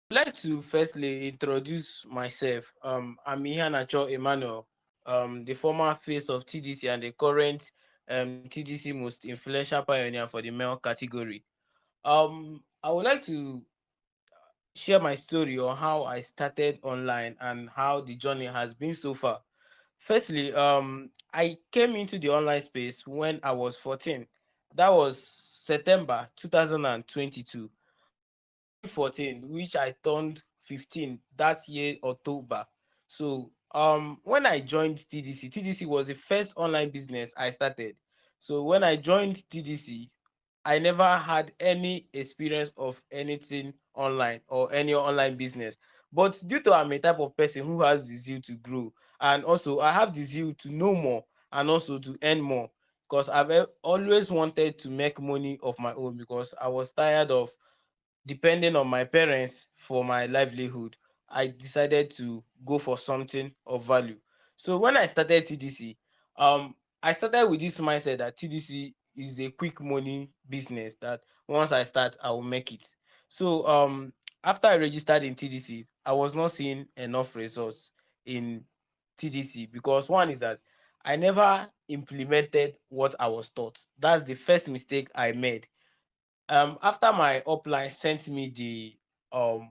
I'd like to firstly introduce myself. I'm Ihanacho Emmanuel, the former face of TDC and the current TDC most influential pioneer for the male category. I would like to share my story on how I started online and how the journey has been so far. Firstly, I came into the online space when I was 14. That was September 2022. I was actually 14, which I turned 15 that year, October. So, when I joined TDC was the first online business I started. So, when I joined TDC, I never had any experience of anything online or any online business. But due to I'm a type of person who has the zeal to grow, and also I have the zeal to know more and also to earn more, because always wanted to make money of my own because I was tired of depending on my parents for my livelihood. I decided to go for something of value. So when I started TDC, I started with this mindset that TDC is a quick money business that once I start, I will make it. So after I registered in TDC, I was not seeing enough results in TDC because one is that I never implemented what I was taught. That's the first mistake I made. After my upline sent me the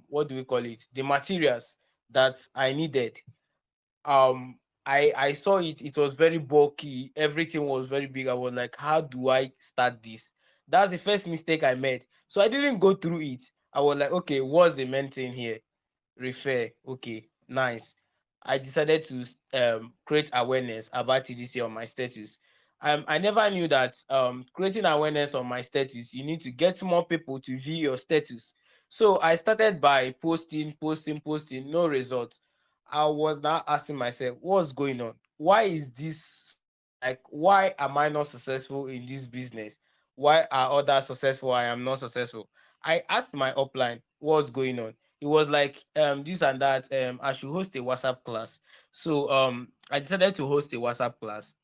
what do we call it, the materials that I needed, um I saw it. It was very bulky, everything was very big. I was like, how do I start this? That's the first mistake I made, so I didn't go through it. I was like, okay, what's the main thing here? Refer. Okay, nice. I decided to create awareness about TDC on my status. I never knew that creating awareness on my status, you need to get more people to view your status. So I started by posting, no results. I was now asking myself, what's going on? Why is this like? Why am I not successful in this business? Why are others successful? I am not successful. I asked my upline what's going on. It was like this and that. I should host a WhatsApp class. So I decided to host a WhatsApp class,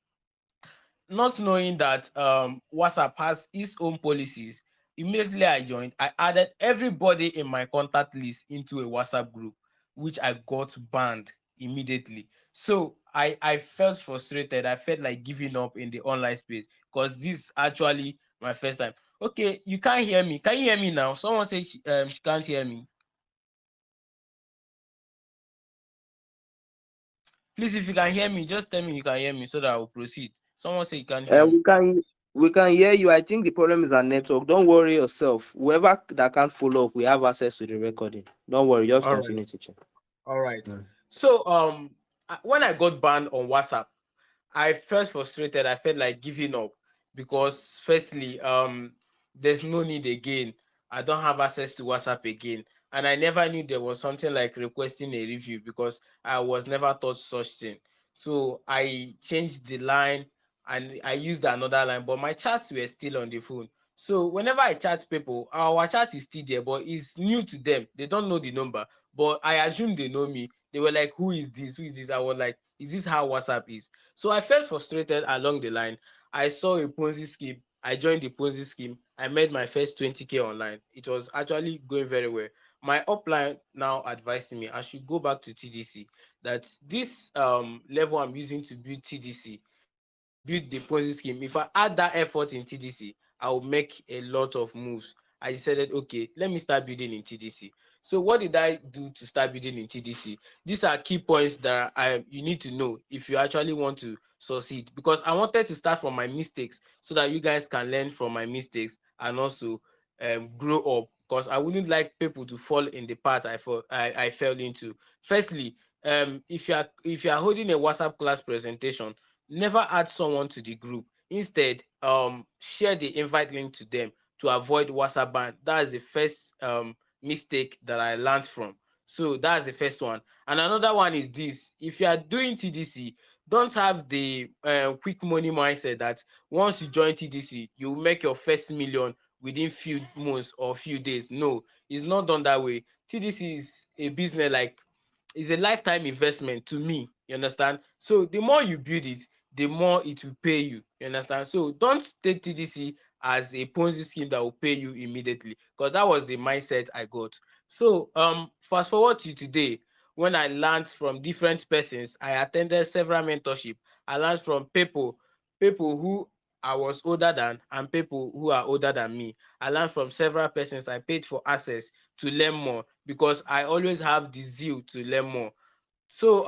not knowing that WhatsApp has its own policies. Immediately I joined, I added everybody in my contact list into a WhatsApp group, which I got banned immediately. So I felt frustrated. I felt like giving up in the online space because this is actually my first time. Okay, you can't hear me. Can you hear me now? Someone said she can't hear me. Please, if you can hear me, just tell me you can hear me so that I will proceed. Someone say you can't hear me. We can hear you. I think the problem is our network. Don't worry yourself. Whoever that can't follow up, we have access to the recording. Don't worry. Just All right. continue to check. All right. Mm. So when I got banned on WhatsApp, I felt frustrated. I felt like giving up because firstly, there's no need again. I don't have access to WhatsApp again. And I never knew there was something like requesting a review because I was never taught such thing. So I changed the line and I used another line, but my chats were still on the phone. So whenever I chat people, our chat is still there, but it's new to them. They don't know the number, but I assume they know me. They were like, "Who is this? Who is this?" I was like, "Is this how WhatsApp is?" So I felt frustrated along the line. I saw a Ponzi scheme. I joined the Ponzi scheme. I made my first 20K online. It was actually going very well. My upline now advised me I should go back to TDC. That this level I'm using to build TDC, to build the Ponzi scheme, if I add that effort in TDC, I will make a lot of moves. I decided, okay, let me start building in TDC. So what did I do to start building in TDC? These are key points that you need to know if you actually want to succeed, because I wanted to start from my mistakes so that you guys can learn from my mistakes and also grow up, because I wouldn't like people to fall in the path I fell into. Firstly, if you are holding a WhatsApp class presentation, never add someone to the group. Instead, share the invite link to them to avoid WhatsApp ban. That is the first mistake that I learned from. So that's the first one. And another one is this: if you are doing TDC, don't have the quick money mindset that once you join TDC, you will make your first million within few months or few days. No, it's not done that way. TDC is a business like it's a lifetime investment to me. You understand? So the more you build it, the more it will pay you. You understand? So don't take TDC as a Ponzi scheme that will pay you immediately, because that was the mindset I got. So fast forward to today, when I learned from different persons, I attended several mentorship. I learned from people who I was older than and people who are older than me. I learned from several persons. I paid for access to learn more because I always have the zeal to learn more. So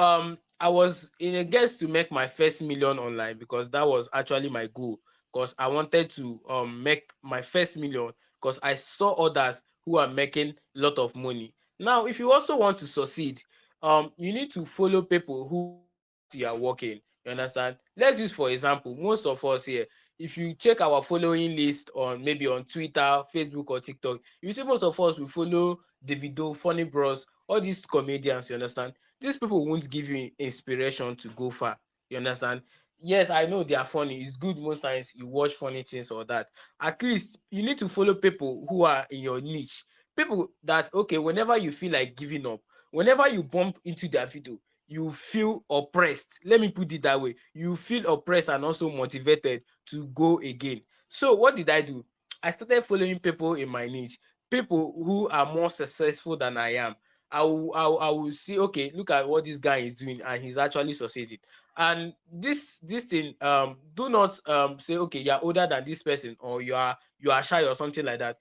I was in a guess to make my first million online because that was actually my goal. Because I wanted to make my first million because I saw others who are making a lot of money. Now, if you also want to succeed, you need to follow people who know what you are working. You understand? Let's use for example, most of us here, if you check our following list on maybe on Twitter, Facebook, or TikTok, you see most of us will follow Davido, Funny Bros, all these comedians. You understand? These people won't give you inspiration to go far. You understand? Yes, I know they are funny. It's good most times you watch funny things or that. At least you need to follow people who are in your niche. People that okay, whenever you feel like giving up, whenever you bump into their video, you feel oppressed. Let me put it that way. You feel oppressed and also motivated to go again. So what did I do? I started following people in my niche, people who are more successful than I am. I will see, okay, look at what this guy is doing and he's actually succeeding. And this thing, do not say okay, you're older than this person or you are shy or something like that.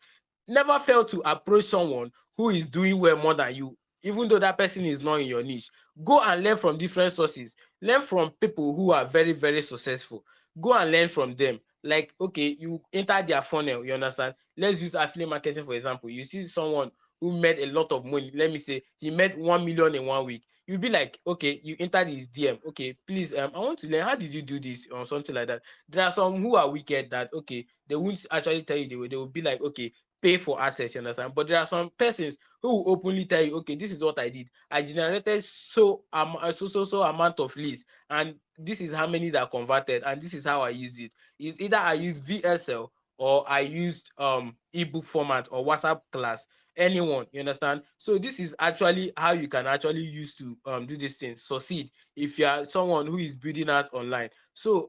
Never fail to approach someone who is doing well more than you, even though that person is not in your niche. Go and learn from different sources. Learn from people who are very, very successful. Go and learn from them. Like, okay, you enter their funnel, you understand? Let's use affiliate marketing for example. You see someone who made a lot of money. Let me say he made 1 million in 1 week. You'll be like, okay, you entered his DM. Okay, please, I want to learn. How did you do this or something like that? There are some who are wicked that okay, they won't actually tell you the way. They will be like, okay, pay for access, you understand? But there are some persons who will openly tell you, okay, this is what I did. I generated so amount of leads, and this is how many that converted, and this is how I use it. It's either I use VSL or I used ebook format or WhatsApp class, anyone, you understand? So this is actually how you can actually use to do this thing, succeed if you are someone who is building out online. So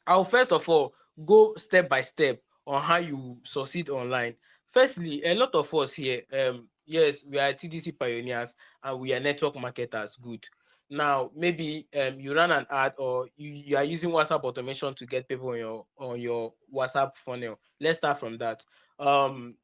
I'll first of all go step by step on how you succeed online. Firstly, a lot of us here, yes, we are TDC pioneers and we are network marketers. Good. Now, maybe you run an ad or you are using WhatsApp automation to get people on your WhatsApp funnel. Let's start from that. Um,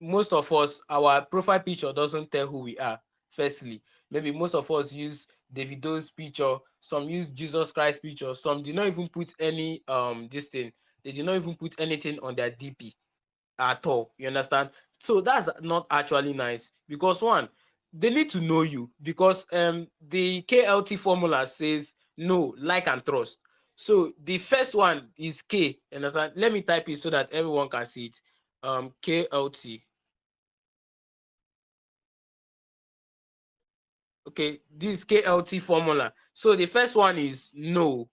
Most of us, our profile picture doesn't tell who we are. Firstly, maybe most of us use Davido's picture, some use Jesus Christ picture, some did not even put any this thing, they did not even put anything on their DP at all. You understand? So that's not actually nice because one, they need to know you because the KLT formula says know, like, and trust. So the first one is K. You understand? Let me type it so that everyone can see it. KLT. Okay, this KLT formula. So the first one is no.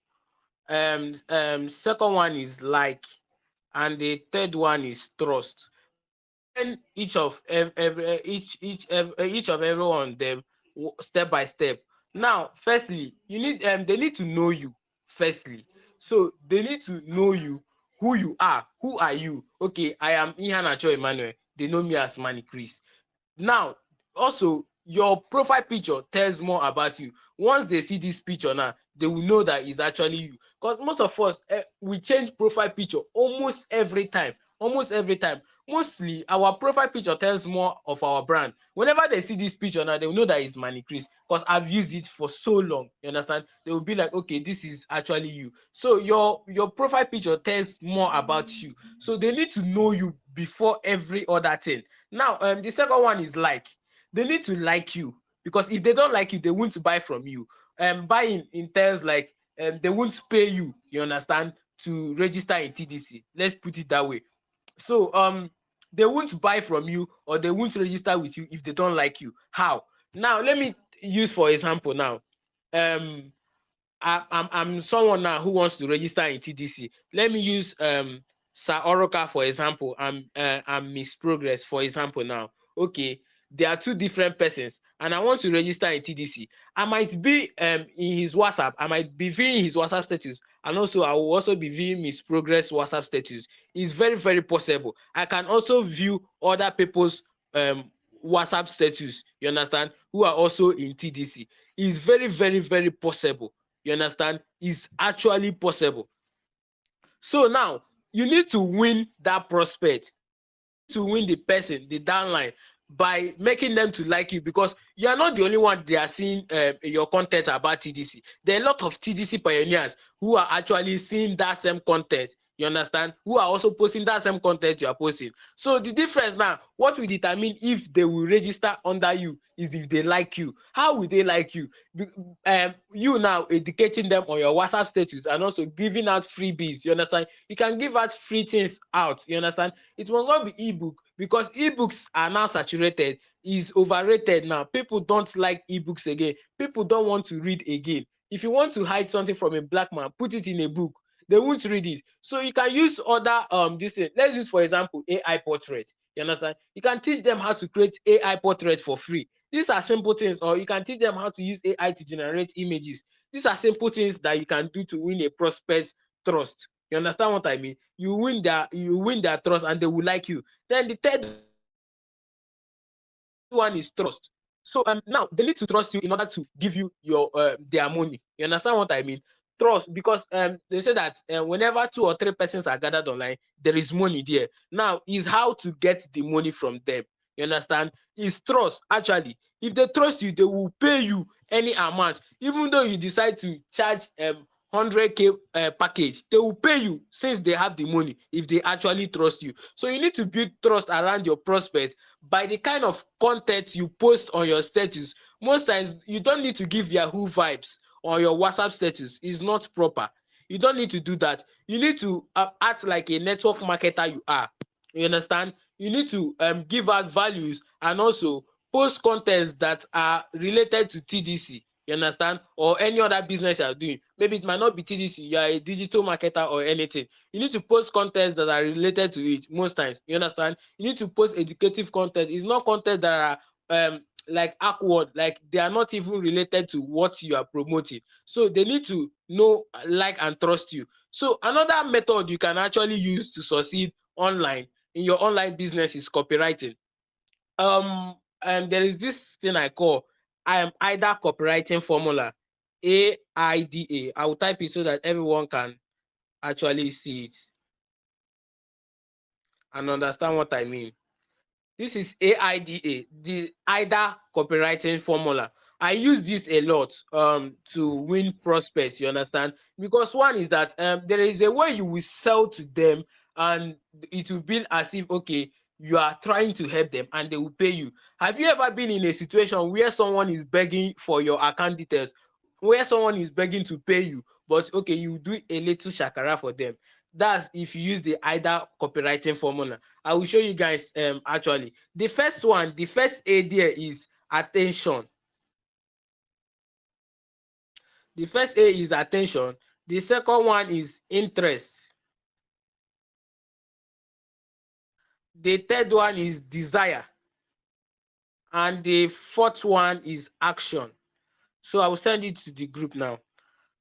Second one is like, and the third one is trust. I will explain each of every one of them step by step. Now, firstly, you need they need to know you. Firstly, so they need to know you, who you are. Who are you? Okay, I am Ihanacho Emmanuel. They know me as Manny Chris. Now, also, your profile picture tells more about you. Once they see this picture now, they will know that it's actually you. Because most of us, we change profile picture almost every time. Almost every time. Mostly, our profile picture tells more of our brand. Whenever they see this picture now, they will know that it's Manny Chris because I've used it for so long. You understand? They will be like, okay, this is actually you. So your profile picture tells more about you. So they need to know you before every other thing. Now, the second one is like. They need to like you because if they don't like you, they won't buy from you. Buying entails like they won't pay you. You understand, to register in TDC. Let's put it that way. So they won't buy from you or they won't register with you if they don't like you. How? Now let me use for example now. Um I'm someone now who wants to register in TDC. Let me use Sir Oroka for example. I'm Miss Progress for example now. Okay, there are two different persons, and I want to register in TDC. I might be in his WhatsApp. I might be viewing his WhatsApp status, and also I will also be viewing Miss Progress WhatsApp status. It's very very possible. I can also view other people's WhatsApp status, you understand, who are also in TDC. Is very, very, very possible. You understand? Is actually possible. So now you need to win that prospect. You need to win the person, the downline, by making them to like you, because you are not the only one they are seeing your content about TDC. There are a lot of TDC pioneers who are actually seeing that same content. You understand? Who are also posting that same content you are posting. So the difference now, what will determine if they will register under you is if they like you. How will they like you? You now educating them on your WhatsApp status and also giving out freebies. You understand? You can give out free things out. You understand? It must not be ebook, because ebooks are now saturated. Is overrated now. People don't like ebooks again. People don't want to read again. If you want to hide something from a black man, put it in a book. They won't read it. So you can use other this thing. Let's use, for example, AI portrait. You understand? You can teach them how to create AI portrait for free. These are simple things. Or you can teach them how to use AI to generate images. These are simple things that you can do to win a prospect's trust. You understand what I mean? You win their trust, and they will like you. Then the third one is trust. So now they need to trust you in order to give you your their money. You understand what I mean? Trust, because they say that whenever 2 or 3 persons are gathered online, there is money there. Now is how to get the money from them. You understand? Is trust. Actually, if they trust you, they will pay you any amount, even though you decide to charge 100K package, they will pay you, since they have the money, if they actually trust you. So you need to build trust around your prospect by the kind of content you post on your status. Most times you don't need to give Yahoo vibes on your WhatsApp status. It's not proper. You don't need to do that. You need to act like a network marketer you are. You understand? You need to give out values, and also post contents that are related to TDC. You understand? Or any other business you are doing. Maybe it might not be TDC, you are a digital marketer or anything. You need to post contents that are related to it most times. You understand? You need to post educative content. It's not content that are like awkward, like they are not even related to what you are promoting. So they need to know, like, and trust you. So another method you can actually use to succeed online in your online business is copywriting. There is this thing I call either copywriting formula, AIDA. I will type it so that everyone can actually see it and understand what I mean. This is AIDA, the either copywriting formula. I use this a lot to win prospects, you understand? Because one is that there is a way you will sell to them, and it will be as if, okay, you are trying to help them and they will pay you. Have you ever been in a situation where someone is begging for your account details, where someone is begging to pay you, but okay, you do a little shakara for them? That's if you use the either copywriting formula. I will show you guys actually. The first one, the first A there is attention. The first A is attention. The second one is interest. The third one is desire. And the fourth one is action. So I will send it to the group now.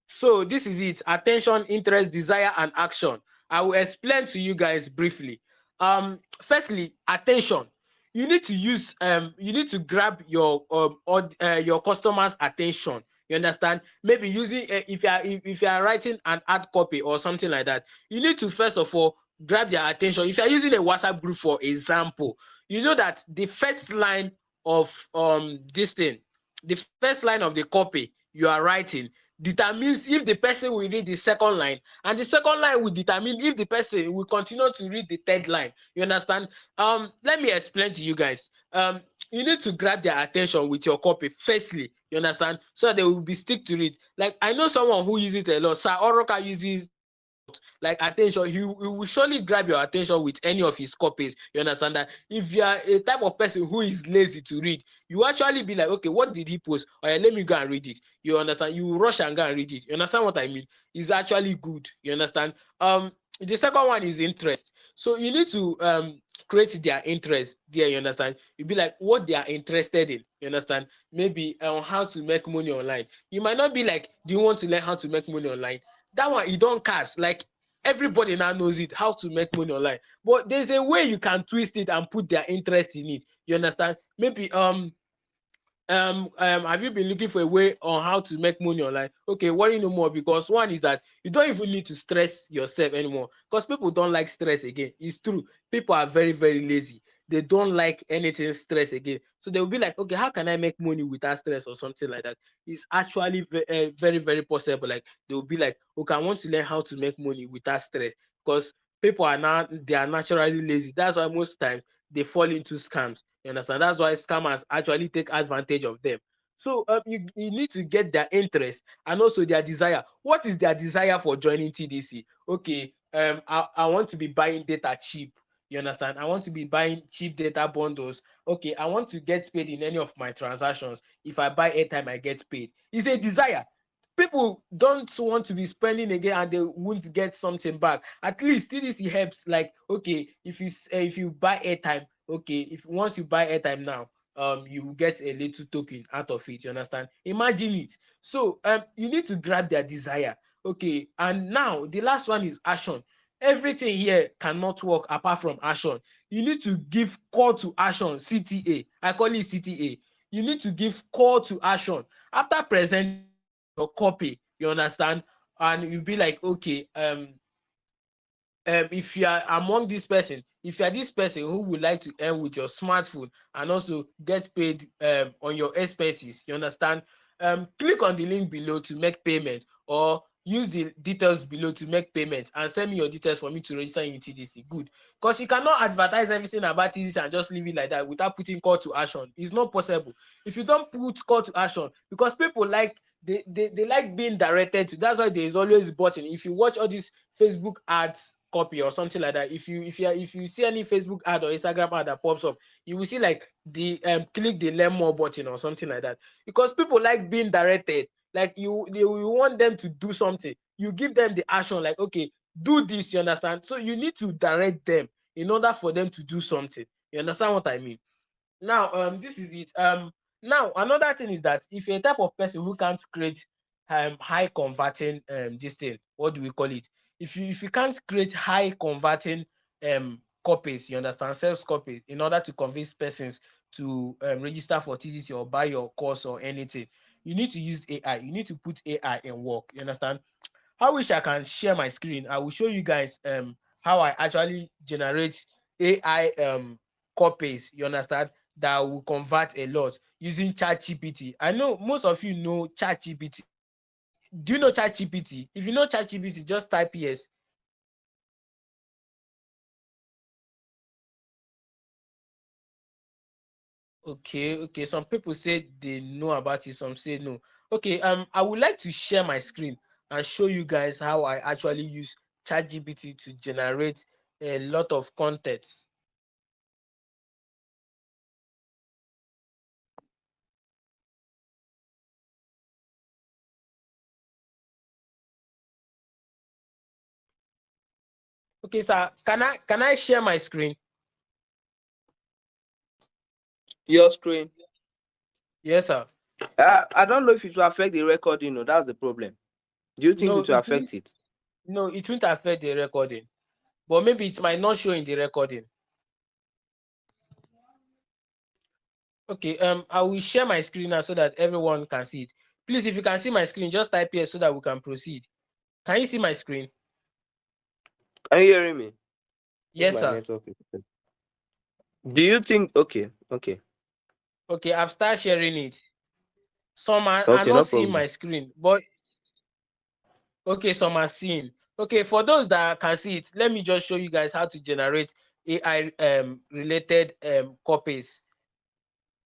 So this is it: attention, interest, desire, and action. I will explain to you guys briefly. Firstly, attention. You need to use you need to grab your customers' attention. You understand? Maybe using if you are writing an ad copy or something like that, you need to first of all grab their attention. If you are using a WhatsApp group, for example, you know that the first line of this thing, the first line of the copy you are writing determines if the person will read the second line, and the second line will determine if the person will continue to read the third line. You understand? Let me explain to you guys. You need to grab their attention with your copy firstly. You understand? So that they will be stick to it. Like, I know someone who uses it a lot. Sir Oroka uses a lot. Like, attention, he will surely grab your attention with any of his copies. You understand that? If you are a type of person who is lazy to read, you actually be like, okay, what did he post? Oh yeah, let me go and read it. You understand? You rush and go and read it. You understand what I mean? It's actually good. You understand? The second one is interest. So you need to create their interest there. You understand? You be like, what they are interested in. You understand? Maybe on how to make money online. You might not be like, do you want to learn how to make money online? That one you don't cast. Like, everybody now knows it, how to make money online. But there's a way you can twist it and put their interest in it. You understand? maybe have you been looking for a way on how to make money online? Okay, worry no more, because one is that you don't even need to stress yourself anymore, because people don't like stress again. It's true, people are very very lazy. They don't like anything stress again, so they will be like, okay, how can I make money without stress or something like that? It's actually very very possible. Like they will be like, okay, I want to learn how to make money without stress, because people are now, they are naturally lazy. That's why most times they fall into scams. You understand? That's why scammers actually take advantage of them. So you need to get their interest and also their desire. What is their desire for joining TDC? Okay, I want to be buying data cheap. You understand? I want to be buying cheap data bundles. Okay, I want to get paid in any of my transactions. If I buy airtime, I get paid. It's a desire. People don't want to be spending again and they won't get something back. At least TDC helps. Like, okay, if you buy airtime, okay, if once you buy airtime now, you will get a little token out of it. You understand? Imagine it. So you need to grab their desire. Okay, and now the last one is action. Everything here cannot work apart from action. You need to give call to action, CTA. I call it CTA. You need to give call to action after presenting your copy. You understand? And you'll be like, okay, if you are among this person, if you are this person who would like to earn with your smartphone and also get paid on your expenses, you understand? Click on the link below to make payment, or use the details below to make payment, and send me your details for me to register in TDC. Good, because you cannot advertise everything about TDC and just leave it like that without putting call to action. It's not possible if you don't put call to action, because people like, they like being directed to. That's why there is always button. If you watch all these Facebook ads copy or something like that, if you see any Facebook ad or Instagram ad that pops up, you will see like the click the learn more button or something like that, because people like being directed. Like you want them to do something, you give them the action, like, okay, do this. You understand? So you need to direct them in order for them to do something. You understand what I mean? Now this is it. Now another thing is that if you're a type of person who can't create high converting this thing, what do we call it? If you can't create high converting copies, you understand, sales copies, in order to convince persons to register for TDC or buy your course or anything, you need to use AI. You need to put AI in work. You understand? I wish I can share my screen. I will show you guys how I actually generate AI copies. You understand? That will convert a lot using ChatGPT. I know most of you know ChatGPT. Do you know ChatGPT? If you know ChatGPT, just type yes. Okay, okay. Some people say they know about it, some say no. Okay, I would like to share my screen and show you guys how I actually use ChatGPT to generate a lot of content. Okay, sir. Can I share my screen? Your screen. Yes, sir. I don't know if it will affect the recording. No, that's the problem. Do you think No, it will it won't. affect it? No, it won't affect the recording. But maybe it might not show in the recording. Okay, I will share my screen now so that everyone can see it. Please, if you can see my screen, just type here so that we can proceed. Can you see my screen? Are you hearing me? If Yes, my sir. network is. Do you think? Okay, okay, Okay, I've started sharing it. Some are okay, no not seeing problem. my screen, but okay, some are seeing. Okay, for those that can see it, let me just show you guys how to generate AI related copies.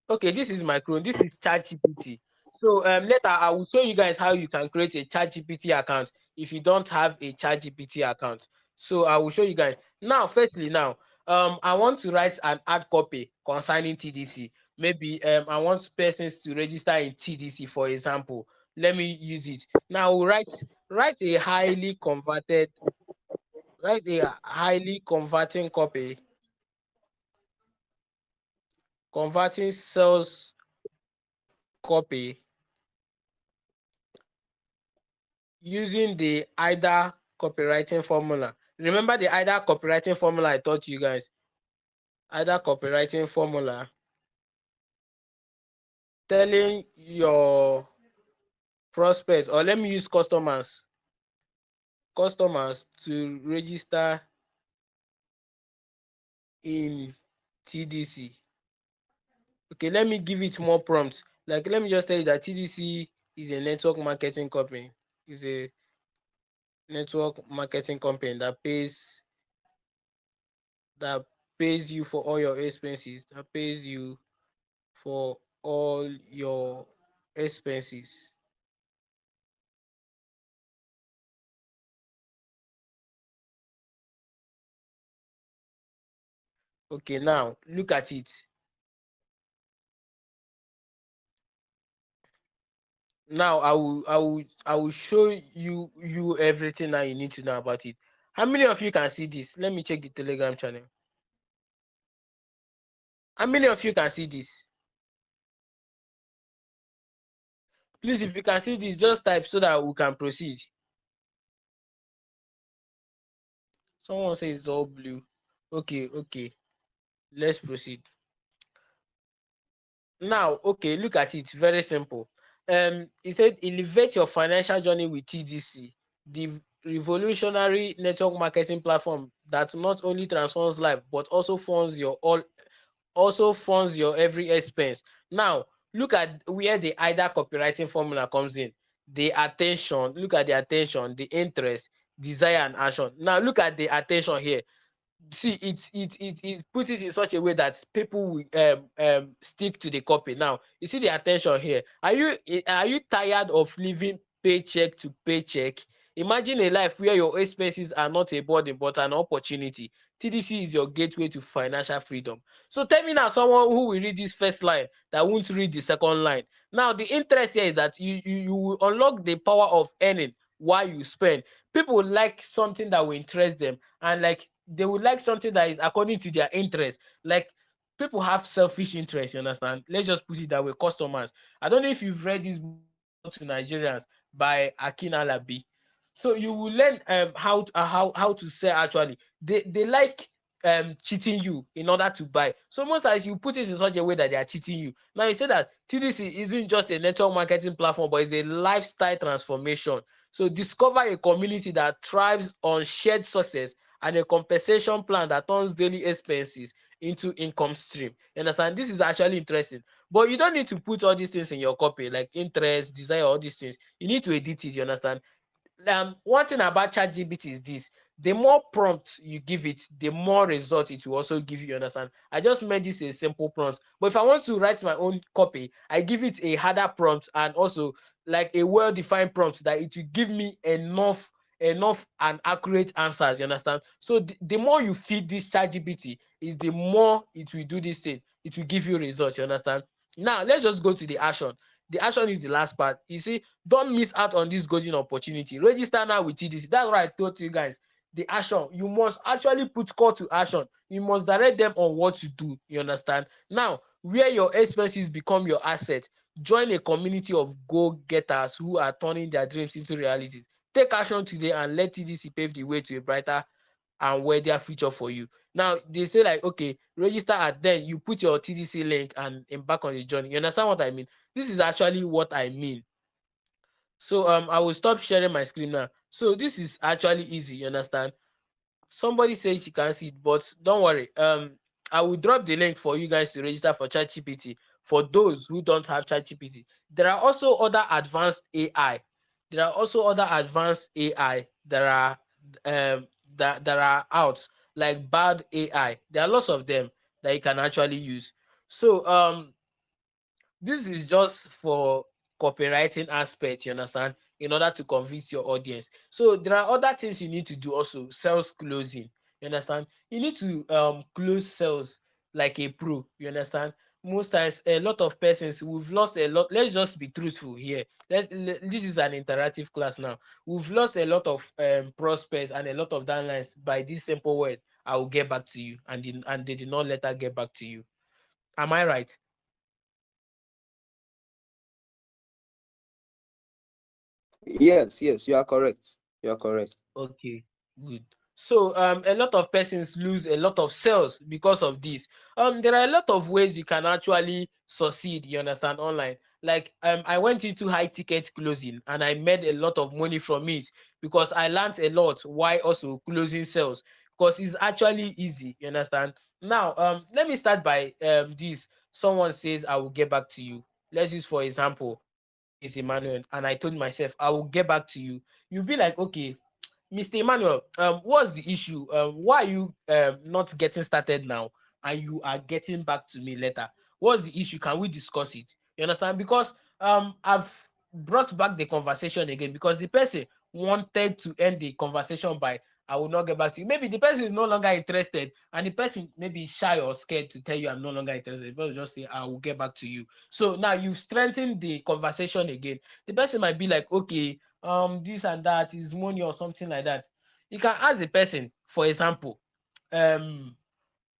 Okay, this is my Chrome. This is ChatGPT. So later I will show you guys how you can create a ChatGPT account if you don't have a ChatGPT account. So I will show you guys. Now, firstly, now I want to write an ad copy concerning TDC. Maybe I want persons to register in TDC, for example. Let me use it. Now write a highly converting copy, converting sales copy using the either copywriting formula. Remember the either copywriting formula I taught you guys? Either copywriting formula. telling your prospects, or let me use customers to register in TDC. Okay, let me give it more prompts. Like, let me just tell you that TDC is a network marketing company. Is a network marketing company that pays you for all your expenses. That pays you for all your expenses. Okay, now look at it. Now I will show you everything that you need to know about it. How many of you can see this? Let me check the Telegram channel. How many of you can see this? Please, if you can see this, just type so that we can proceed. Someone says it's all blue. Okay. Let's proceed. Now, okay, look at it. Very simple. It said elevate your financial journey with TDC, the revolutionary network marketing platform that not only transforms life but also funds your every expense. Now, look at where the either copywriting formula comes in. The attention, look at the attention, the interest, desire, and action. Now, look at the attention here. See, it puts it in such a way that people will stick to the copy. Now you see the attention here. Are you tired of living paycheck to paycheck? Imagine a life where your expenses are not a burden but an opportunity. TDC is your gateway to financial freedom. So tell me now, someone who will read this first line that won't read the second line. Now the interest here is that you will unlock the power of earning while you spend. People like something that will interest them, and like they would like something that is according to their interest. Like, people have selfish interest, you understand? Let's just put it that way. Customers. I don't know if you've read this book, How to Nigerians by Akin Alabi. So you will learn how to sell. Actually, they like cheating you in order to buy. So most times you put it in such a way that they are cheating you. Now you say that TDC isn't just a network marketing platform, but it's a lifestyle transformation. So discover a community that thrives on shared success and a compensation plan that turns daily expenses into income stream. You understand? This is actually interesting. But you don't need to put all these things in your copy, like interest, desire, all these things. You need to edit it, you understand? One thing about ChatGPT is this: the more prompt you give it, the more result it will also give you. You understand? I just made this a simple prompt, but if I want to write my own copy, I give it a harder prompt and also like a well-defined prompt that it will give me enough and accurate answers. You understand? So the more you feed this ChatGPT, is the more it will do this thing. It will give you results. You understand? Now let's just go to the action. The action is the last part. You see, don't miss out on this golden opportunity. Register now with TDC. That's what I told you guys. The action, you must actually put call to action. You must direct them on what to do. You understand? Now, where your expenses become your asset, join a community of go-getters who are turning their dreams into realities. Take action today and let TDC pave the way to a brighter and wealthier future for you. Now they say like, okay, register at, then you put your TDC link and embark on the journey. You understand what I mean? This is actually what I mean. So I will stop sharing my screen now. So this is actually easy, you understand? Somebody says she can't see it, but don't worry. I will drop the link for you guys to register for ChatGPT. For those who don't have ChatGPT, there are also other advanced AI. There are also other advanced AI that are that are out, like bad AI. There are lots of them that you can actually use. So this is just for copywriting aspect, you understand, in order to convince your audience. So there are other things you need to do also. Sales closing, you understand? You need to close sales like a pro, you understand? Most times a lot of persons, we've lost a lot. Let's just be truthful here. This is an interactive class now. We've lost a lot of prospects and a lot of downlines by this simple word: I will get back to you, and they did not let her get back to you. Am I right? Yes, you are correct. You are correct. Okay, good. So a lot of persons lose a lot of sales because of this. There are a lot of ways you can actually succeed, you understand, online. Like I went into high ticket closing and I made a lot of money from it because I learned a lot while also closing sales because it's actually easy, you understand. Now let me start by this. Someone says I will get back to you. Let's use for example, my name is Emmanuel and I told myself I will get back to you. You'll be like, okay, Mr. Emmanuel, what's the issue? Why are you not getting started now and you are getting back to me later? What's the issue? Can we discuss it? You understand? Because I've brought back the conversation again because the person wanted to end the conversation by I will not get back to you. Maybe the person is no longer interested, and the person maybe is shy or scared to tell you I'm no longer interested. The person just say I will get back to you. So now you've strengthened the conversation again. The person might be like, okay, this and that is money or something like that. You can ask the person, for example, um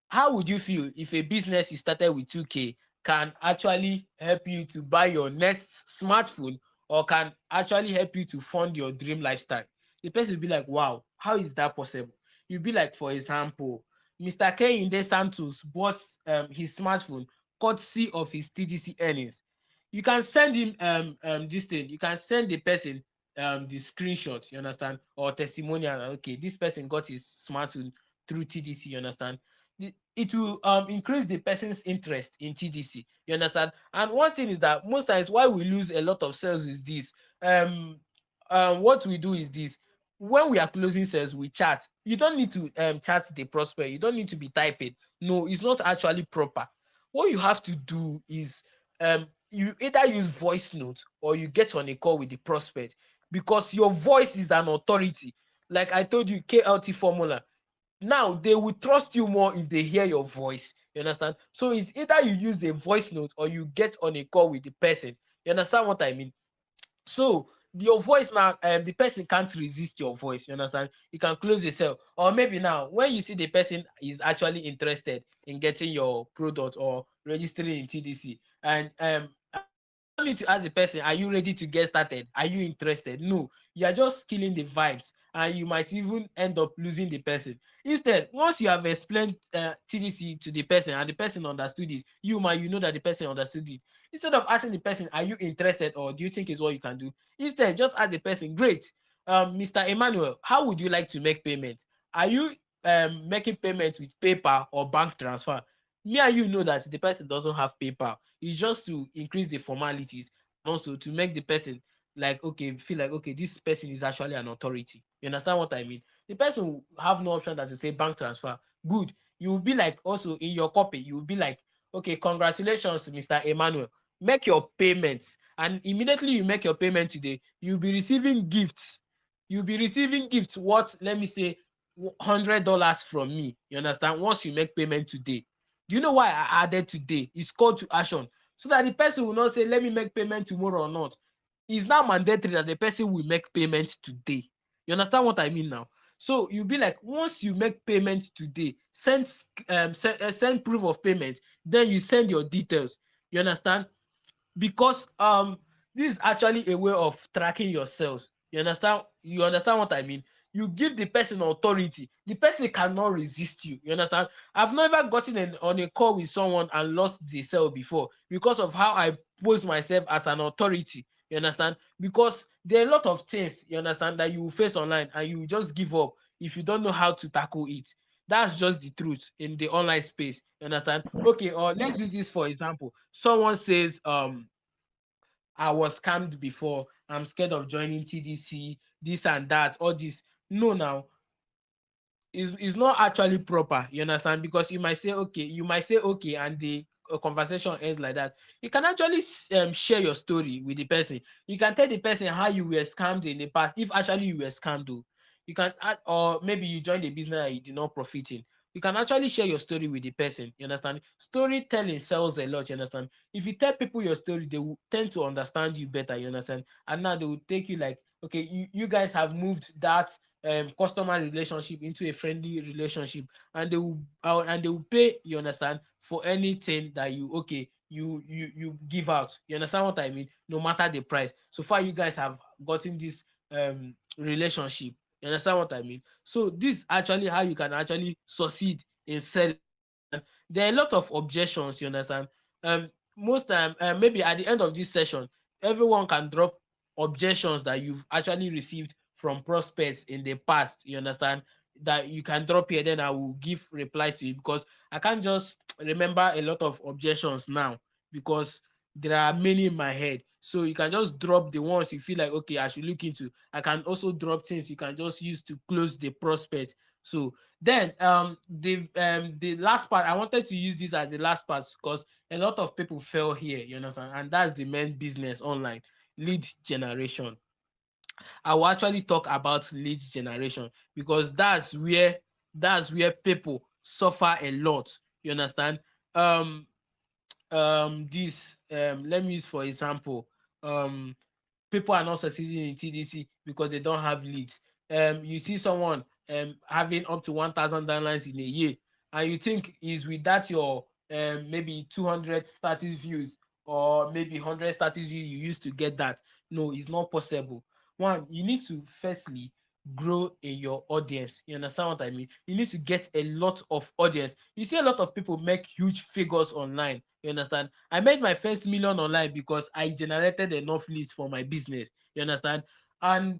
how would you feel if a business you started with 2K can actually help you to buy your next smartphone or can actually help you to fund your dream lifestyle? The person will be like, wow, how is that possible? You'll be like, for example, Mr. Kehinde Santos bought his smartphone courtesy of his TDC earnings. You can send him this thing, you can send the person the screenshot, you understand, or testimonial. Okay, this person got his smartphone through TDC, you understand. It will increase the person's interest in TDC. You understand? And one thing is that most times why we lose a lot of sales is this. Um, what we do is this. When we are closing sales, we chat. You don't need to chat the prospect. You don't need to be typing. No, it's not actually proper. What you have to do is you either use voice note or you get on a call with the prospect because your voice is an authority. Like I told you, KLT formula, now they will trust you more if they hear your voice. You understand? So it's either you use a voice note or you get on a call with the person. You understand what I mean? So your voice now, the person can't resist your voice. You understand? You can close the sale, or maybe now when you see the person is actually interested in getting your product or registering in TDC, and you don't need to ask the person, "Are you ready to get started? Are you interested?" No, you are just killing the vibes, and you might even end up losing the person. Instead, once you have explained TDC to the person and the person understood it, you know that the person understood it. Instead of asking the person, are you interested or do you think is what you can do? Instead, just ask the person, great, Mr. Emmanuel, how would you like to make payment? Are you making payment with PayPal or bank transfer? Me and you know that the person doesn't have PayPal. It's just to increase the formalities and also to make the person like, okay, feel like, okay, this person is actually an authority. You understand what I mean? The person will have no option than to say bank transfer. Good. You will be like, also in your copy, you will be like, okay, congratulations, Mr. Emmanuel, make your payments, and immediately you make your payment today, you'll be receiving gifts. You'll be receiving gifts worth, let me say, $100 from me. You understand? Once you make payment today. Do you know why I added today? It's called to action. So that the person will not say, let me make payment tomorrow or not. It's now mandatory that the person will make payment today. You understand what I mean now? So you'll be like, once you make payment today, send proof of payment, then you send your details. You understand? Because this is actually a way of tracking your sales. You understand what I mean? You give the person authority, the person cannot resist you. You understand? I've never gotten on a call with someone and lost the sale before because of how I pose myself as an authority. You understand? Because there are a lot of things, you understand, that you will face online and you will just give up if you don't know how to tackle it. That's just the truth in the online space. You understand? Okay, or let's do this for example. Someone says, I was scammed before. I'm scared of joining TDC, this and that, all this. No, now is not actually proper. You understand? Because you might say okay, and the conversation ends like that. You can actually share your story with the person. You can tell the person how you were scammed in the past, if actually you were scammed. Though you can add, or maybe you joined a business that you did not profit in. You can actually share your story with the person. You understand? Storytelling sells a lot. You understand? If you tell people your story, they will tend to understand you better. You understand? And now they will take you like, okay, you guys have moved that customer relationship into a friendly relationship, and they will pay, you understand, for anything that you give out. You understand what I mean? No matter the price, so far you guys have gotten this relationship. You understand what I mean? So this actually how you can actually succeed in selling. There are a lot of objections, you understand. Most time, maybe at the end of this session, everyone can drop objections that you've actually received from prospects in the past, you understand, that you can drop here, then I will give replies to you, because I can't just remember a lot of objections now, because there are many in my head. So you can just drop the ones you feel like, okay, I should look into. I can also drop things you can just use to close the prospect. So then the last part, I wanted to use this as the last part because a lot of people fail here, you understand, and that's the main business online, lead generation. I will actually talk about lead generation because that's where people suffer a lot. You understand? Um, this let me use for example. Um, People are not succeeding in TDC because they don't have leads. You see someone having up to 1,000 downlines in a year, and you think is with that your maybe 200 status views or maybe 100 status views you used to get that. No, it's not possible. One, you need to firstly grow in your audience. You understand what I mean? You need to get a lot of audience. You see a lot of people make huge figures online. You understand? I made my first million online because I generated enough leads for my business. You understand? And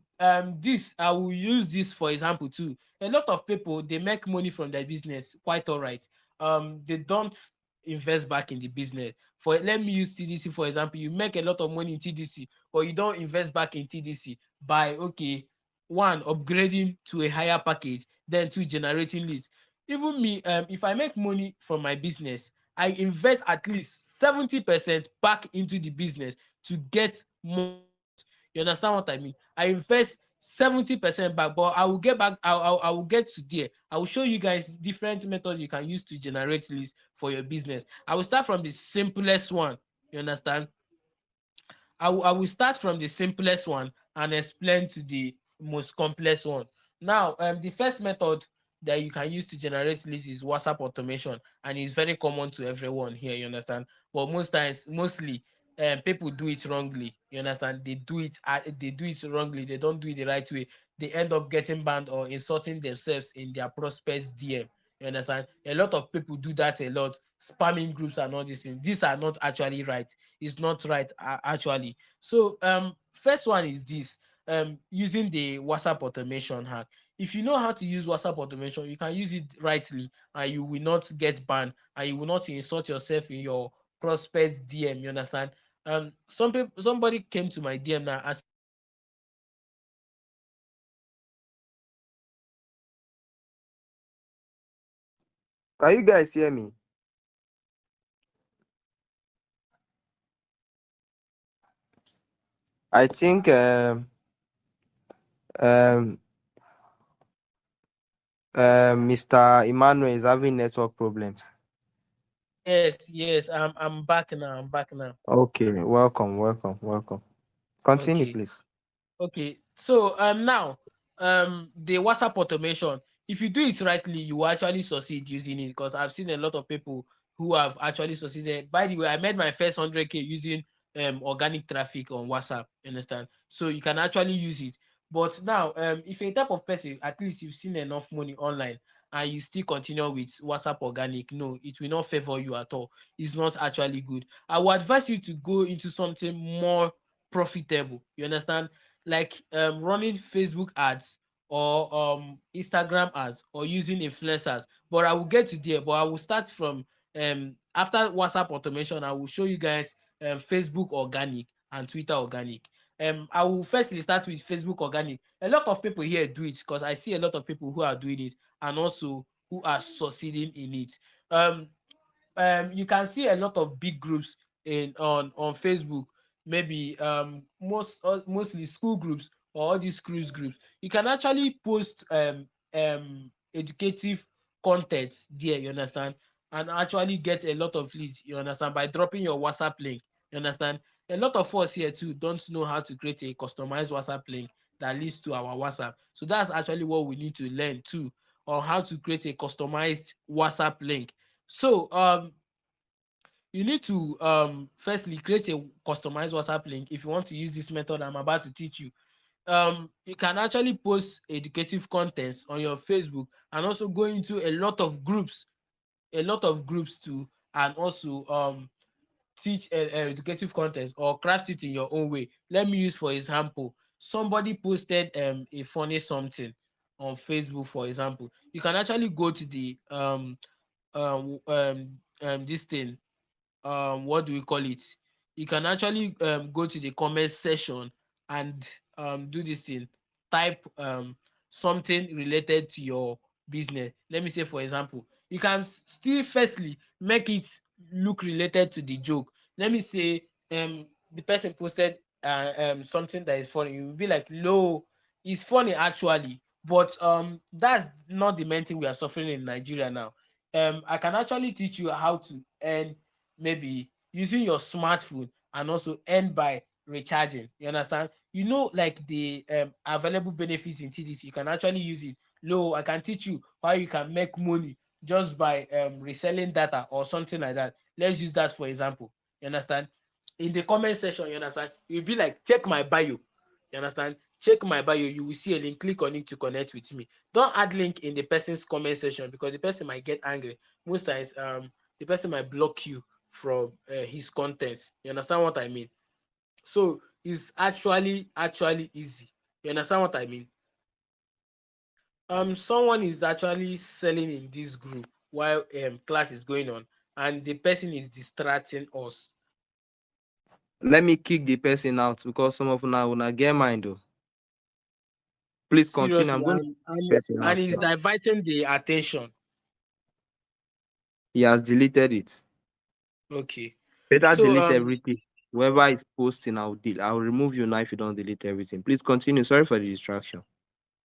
this I will use this for example too. A lot of people they make money from their business, quite all right. They don't invest back in the business. For let me use TDC for example. You make a lot of money in TDC, but you don't invest back in TDC by okay, one upgrading to a higher package, then two generating leads. Even me, if I make money from my business, I invest at least 70% back into the business to get more out. You understand what I mean? I invest 70% back, but I will get back, I will get to there. I will show you guys different methods you can use to generate leads for your business. I will start from the simplest one. You understand? I will start from the simplest one and explain to the most complex one. Now, the first method that you can use to generate leads is WhatsApp automation, and it's very common to everyone here. You understand? But mostly, people do it wrongly. You understand? They do it wrongly. They don't do it the right way. They end up getting banned or insulting themselves in their prospects DM. You understand? A lot of people do that a lot, spamming groups and all these things. These are not actually right. It's not right actually. So first one is this, using the WhatsApp automation hack. If you know how to use WhatsApp automation, you can use it rightly and you will not get banned and you will not insult yourself in your prospect DM. You understand? Somebody came to my DM now asking me how to use WhatsApp automation. I explained to him that Can you guys hear me? I think um, Mr. Emmanuel is having network problems. yes, I'm back now. I'm back now. Okay, welcome, welcome, welcome. Continue, Okay. please. Okay, so now the WhatsApp automation, if you do it rightly, you will actually succeed using it because I've seen a lot of people who have actually succeeded. By the way, I made my first 100K using organic traffic on WhatsApp. You understand? So you can actually use it. But now, if you're a type of person, at least you've seen enough money online and you still continue with WhatsApp organic, no, it will not favor you at all. It's not actually good. I would advise you to go into something more profitable. You understand? Like running Facebook ads or Instagram ads or using influencers. But I will get to there. But I will start from after WhatsApp automation. I will show you guys Facebook organic and Twitter organic. I will firstly start with Facebook organic. A lot of people here do it because I see a lot of people who are doing it and also who are succeeding in it. Um, you can see a lot of big groups in on Facebook, maybe mostly school groups or all these cruise groups. You can actually post educative content there, you understand, and actually get a lot of leads, you understand, by dropping your WhatsApp link. You understand? A lot of us here too don't know how to create a customized WhatsApp link that leads to our WhatsApp. So that's actually what we need to learn too, on how to create a customized WhatsApp link. So you need to firstly create a customized WhatsApp link if you want to use this method I'm about to teach you. you can actually post educative contents on your Facebook and also go into a lot of groups too, and also teach educative content or craft it in your own way. Let me use for example, somebody posted a funny something on Facebook, for example. You can actually go to the this thing, what do we call it? You can actually go to the comment section and do this thing, type something related to your business. Let me say, for example, you can still firstly make it look related to the joke. Let me say the person posted something that is funny. You will be like, no, it's funny actually, but that's not the main thing we are suffering in Nigeria now. I can actually teach you how to earn, maybe using your smartphone, and also earn by recharging. You understand? You know, like the available benefits in TDC, you can actually use it. No, I can teach you how you can make money just by reselling data or something like that. Let's use that for example. You understand? In the comment section, you understand? You'll be like, check my bio. You understand? Check my bio. You will see a link. Click on it to connect with me. Don't add link in the person's comment section because the person might get angry. Most times, the person might block you from his contents. You understand what I mean? So it's actually easy. You understand what I mean? Someone is actually selling in this group while class is going on, and the person is distracting us. Let me kick the person out because some of una get mind though. Please continue. Seriously, I'm going to and kick the person and out. he's Sir. diverting the attention. He has deleted it. Okay. Better So delete everything. Whoever is posting, I'll remove you now if you don't delete everything. Please continue. Sorry for the distraction.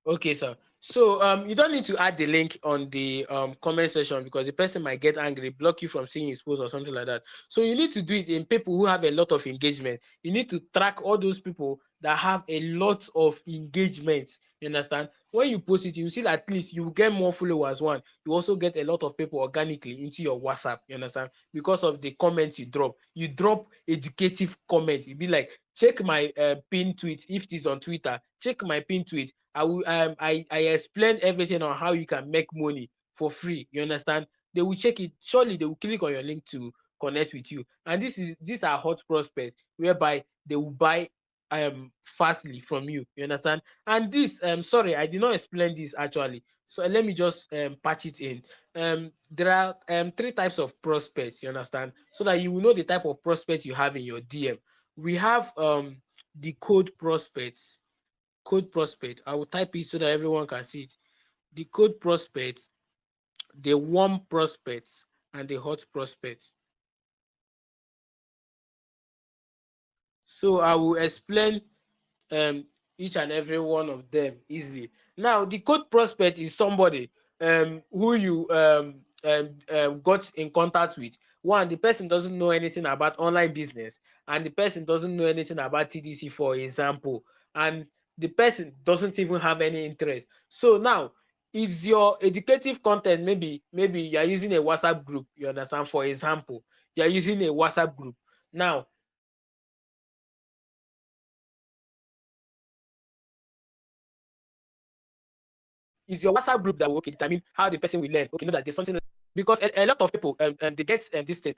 okay, sir. So you don't need to add the link on the comment section because the person might get angry, block you from seeing his post or something like that. So you need to do it in people who have a lot of engagement. You need to track all those people that have a lot of engagement. You understand? When you post it, you see that at least you get more followers. One, you also get a lot of people organically into your WhatsApp. You understand? Because of the comments you drop. You drop educative comment. You be like, check my pin tweet if it is on Twitter. Check my pin tweet. I explained everything on how you can make money for free. You understand? They will check it. Surely they will click on your link to connect with you. And these are hot prospects whereby they will buy fastly from you. You understand? And this sorry, I did not explain this actually. So let me just patch it in. There are three types of prospects, you understand? So that you will know the type of prospect you have in your DM. We have the code prospects. Code prospect. I will type it so that everyone can see it. The code prospects, the warm prospects, and the hot prospects. So I will explain um each and every one of them easily. Now, the code prospect is somebody who you got in contact with. One, the person doesn't know anything about online business, and the person doesn't know anything about TDC, for example, and the person doesn't even have any interest. So now, is your educative content, maybe you are using a WhatsApp group, you understand? For example, you are using a WhatsApp group. Now, is your WhatsApp group that will determine how the person will learn. Okay, know that there's something, because a lot of people they get this thing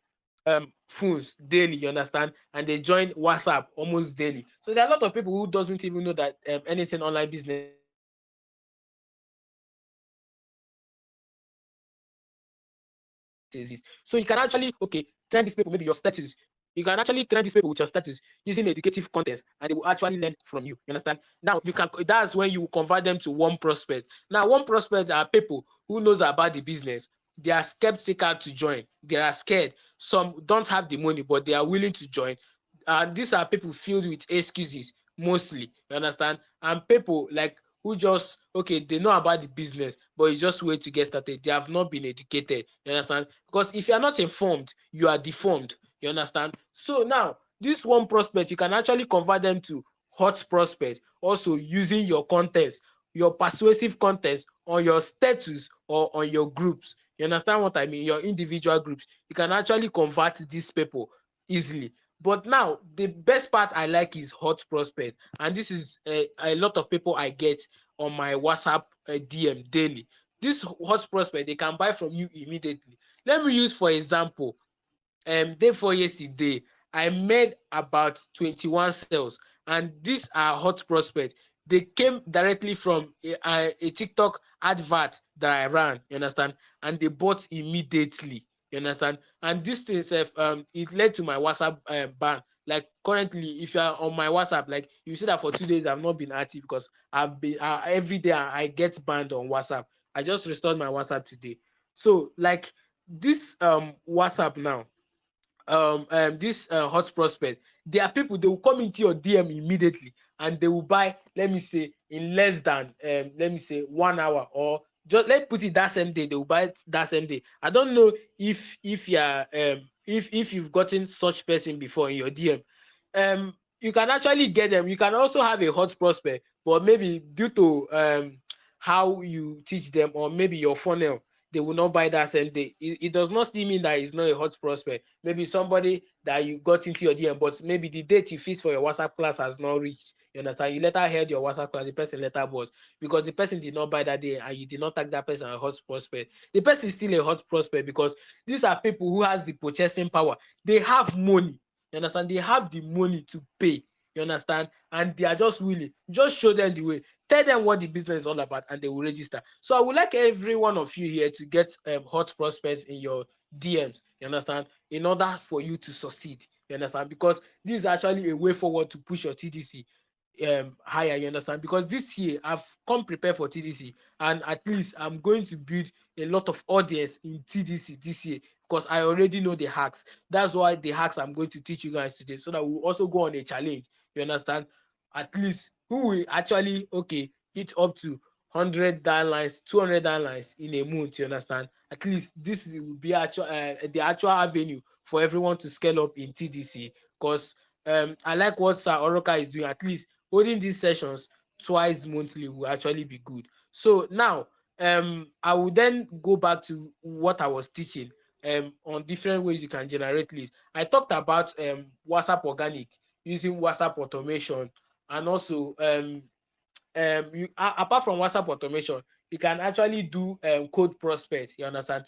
phones daily, you understand, and they join WhatsApp almost daily. So there are a lot of people who doesn't even know that anything online business is. So you can actually train these people. Maybe your status. You can actually train these people with your status. You can actually train these people with your status using educative contents, and they will actually learn from you. You understand? Now you can. That's when you convert them to one prospect. Now, one prospect are people who knows about the business. They are skeptical to join. They are scared. Some don't have the money, but they are willing to join. And these are people filled with excuses mostly. You understand? And people like who just okay, they know about the business, but it's just way to get started. They have not been educated. You understand? Because if you are not informed, you are deformed. You understand? So now, this one prospect, you can actually convert them to hot prospect, also using your contents, your persuasive contents on your status or on your groups. You understand what I mean? Your individual groups. You can actually convert these people easily. But now the best part I like is hot prospect, and this is a lot of people I get on my WhatsApp DM daily. This hot prospect they can buy from you immediately. Let me use for example, day before yesterday I made about 21 sales, and these are hot prospects. They came directly from a TikTok advert that I ran, you understand, and they bought immediately, you understand. And this thing itself, it led to my WhatsApp ban. Like currently, if you are on my WhatsApp, like you see that for 2 days I've not been active because I've been every day I get banned on WhatsApp. I just restored my WhatsApp today. So like this WhatsApp now, this hot prospect, there are people, they will come into your DM immediately and they will buy, let me say, in less than let me say 1 hour, or just let put it that same day, they will buy it that same day. I don't know if you're if you've gotten such person before in your DM. You can actually get them. You can also have a hot prospect, but maybe due to how you teach them, or maybe your funnel, they will not buy that same day. It does not still mean that it's not a hot prospect. Maybe somebody that you got into your DM, but maybe the date you fixed for your WhatsApp class has not reached. You understand? You later heard your WhatsApp class, the person later bought because the person did not buy that day and you did not tag that person a hot prospect. The person is still a hot prospect because these are people who has the purchasing power. They have money. You understand? They have the money to pay. You understand? And they are just willing. Just show them the way. Tell them what the business is all about, and they will register. So I would like every one of you here to get hot prospects in your DMs. You understand? In order for you to succeed. You understand? Because this is actually a way forward to push your TDC higher. You understand? Because this year I've come prepared for TDC, and at least I'm going to build a lot of audience in TDC this year because I already know the hacks. That's why the hacks I'm going to teach you guys today, so that we'll also go on a challenge. You understand? At least who will actually hit up to 100 downlines, 200 downlines in a month. You understand? At least this will be actual the actual avenue for everyone to scale up in TDC. Because I like what Sir Oroka is doing. At least holding these sessions twice monthly will actually be good. So now I will then go back to what I was teaching on different ways you can generate leads. I talked about WhatsApp organic, using WhatsApp automation, and also apart from WhatsApp automation, you can actually do code prospect. You understand?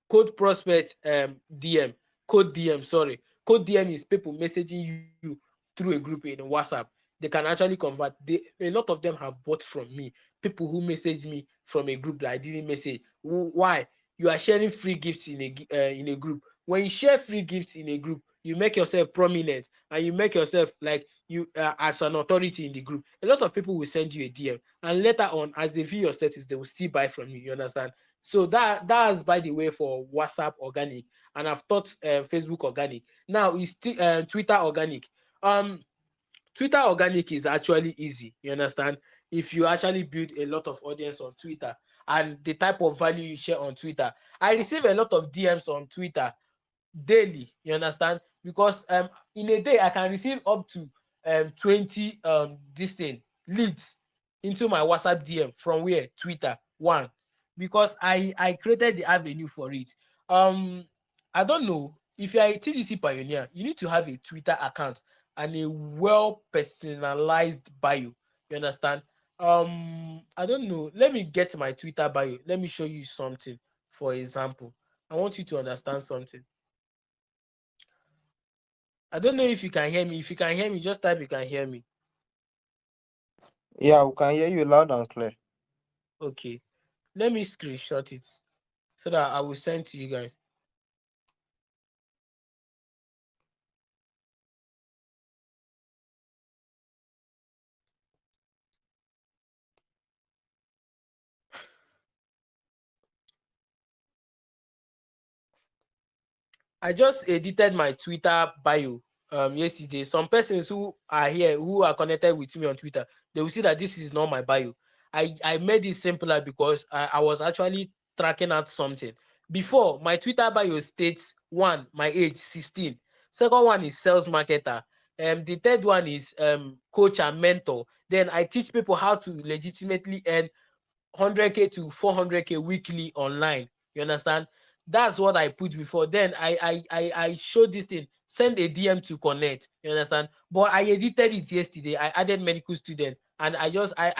Code prospect DM, code DM. Sorry, code DM is people messaging you through a group in WhatsApp. They can actually convert. A lot of them have bought from me. People who message me from a group that I didn't message. Why? You are sharing free gifts in a group. When you share free gifts in a group, you make yourself prominent, and you make yourself like you as an authority in the group. A lot of people will send you a DM, and later on, as they view your status, they will still buy from you. You understand? So that's by the way for WhatsApp organic, and I've taught Facebook organic. Now it's still Twitter organic. Um, Twitter organic is actually easy. You understand? If you actually build a lot of audience on Twitter and the type of value you share on Twitter, I receive a lot of DMs on Twitter daily. You understand? Because in a day I can receive up to 20 this thing leads into my WhatsApp DM from where? Twitter. One, because I created the avenue for it. um I don't know, if you are a TDC pioneer, you need to have a Twitter account and a well personalized bio. You understand? I don't know, let me get my Twitter bio. Let me show you something. For example, I want you to understand something. I don't know if you can hear me. If you can hear me, just type you can hear me. Yeah, we can hear you loud and clear. Okay. Let me screenshot it so that I will send to you guys. I just edited my Twitter bio yesterday. Some persons who are here who are connected with me on Twitter, they will see that this is not my bio. I made it simpler because I was actually tracking out something. Before, my Twitter bio states one, my age 16. Second one is sales marketer. The third one is coach and mentor. Then I teach people how to legitimately earn 100K to 400K weekly online. You understand? That's what I put before. Then I showed this thing, send a DM to connect. You understand? But I edited it yesterday. I added medical student, and I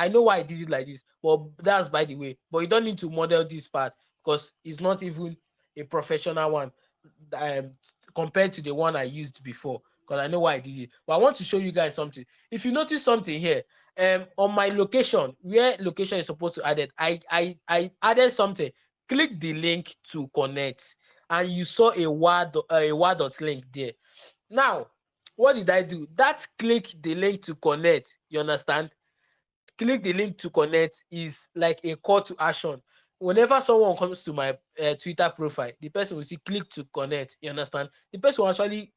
know why I did it like this. But that's by the way. But you don't need to model this part because it's not even a professional one um, compared to the one I used before. Because I know why I did it. But I want to show you guys something. If you notice something here, on my location, where location is supposed to add it, I added something. Click the link to connect, and you saw a word dot link there. Now, what did I do? That click the link to connect. You understand? Click the link to connect is like a call to action. Whenever someone comes to my Twitter profile, the person will see click to connect. You understand? The person will actually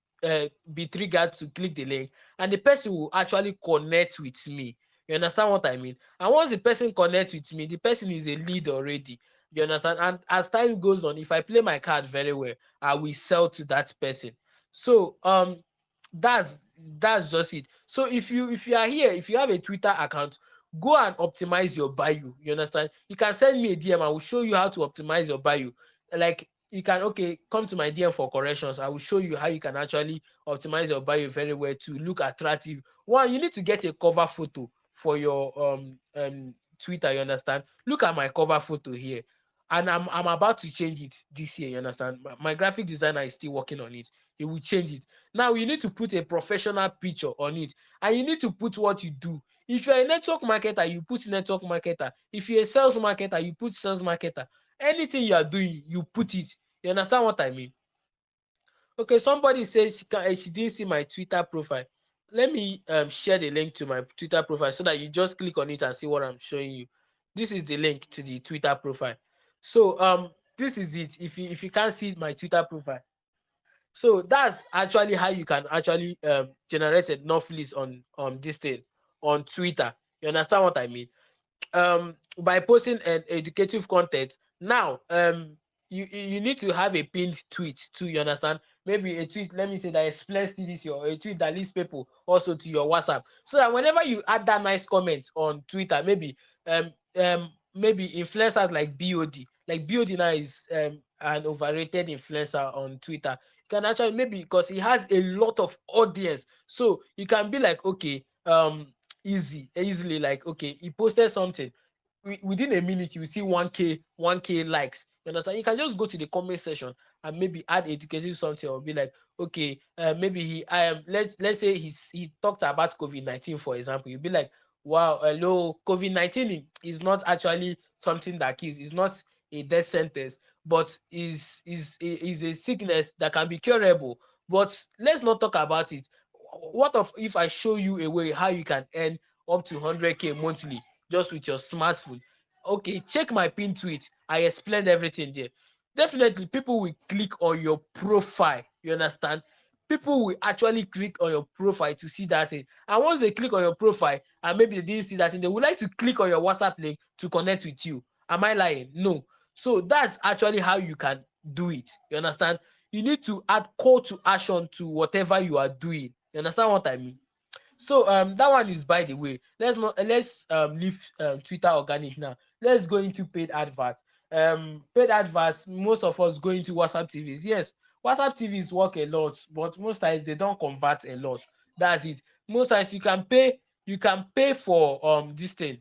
be triggered to click the link, and the person will actually connect with me. You understand what I mean? And once the person connects with me, the person is a lead already. You understand? And as time goes on, if I play my card very well, I will sell to that person. So that's just it. So if you are here, if you have a Twitter account, go and optimize your bio. You understand? You can send me a DM. I will show you how to optimize your bio. Like you can come to my DM for corrections. I will show you how you can actually optimize your bio very well to look attractive. One, you need to get a cover photo for your Twitter. You understand? Look at my cover photo here. And I'm about to change it this year. You understand? My graphic designer is still working on it. He will change it. Now you need to put a professional picture on it, and you need to put what you do. If you're a network marketer, you put network marketer. If you're a sales marketer, you put sales marketer. Anything you are doing, you put it. You understand what I mean? Okay, somebody says she didn't see my Twitter profile. Let me share the link to my Twitter profile so that you just click on it and see what I'm showing you. This is the link to the Twitter profile. So this is it. If you can't see my Twitter profile, so that's actually how you can actually generate enough leads on this thing on Twitter. You understand what I mean? By posting an educative content. Now you need to have a pinned tweet too. You understand? Maybe a tweet, let me say, that explains TDC, or a tweet that leads people also to your WhatsApp, so that whenever you add that nice comment on Twitter, maybe influencers like BOD now is an overrated influencer on Twitter. You can actually, maybe because he has a lot of audience, so you can be like, okay, easily, like, okay, he posted something, within a minute you will see 1k likes. You understand? You can just go to the comment section and maybe add educative something, or be like, okay, maybe let's say he talked about COVID-19, for example. You'll be like, wow, hello, COVID-19 is not actually something that kills. It's not a death sentence, but is a sickness that can be curable. But let's not talk about it. What if I show you a way how you can earn up to 100k monthly just with your smartphone? Okay, check my pin tweet. I explained everything there. Definitely, people will click on your profile. You understand? People will actually click on your profile to see that thing. And once they click on your profile and maybe they didn't see that thing, they would like to click on your WhatsApp link to connect with you. Am I lying? No. So that's actually how you can do it. You understand? You need to add call to action to whatever you are doing. You understand what I mean? So that one is by the way. Let's leave Twitter organic now. Let's go into paid adverts. Paid adverts, most of us go into WhatsApp TVs. Yes, WhatsApp TVs work a lot, but most times they don't convert a lot. That's it. Most times you can pay for this thing.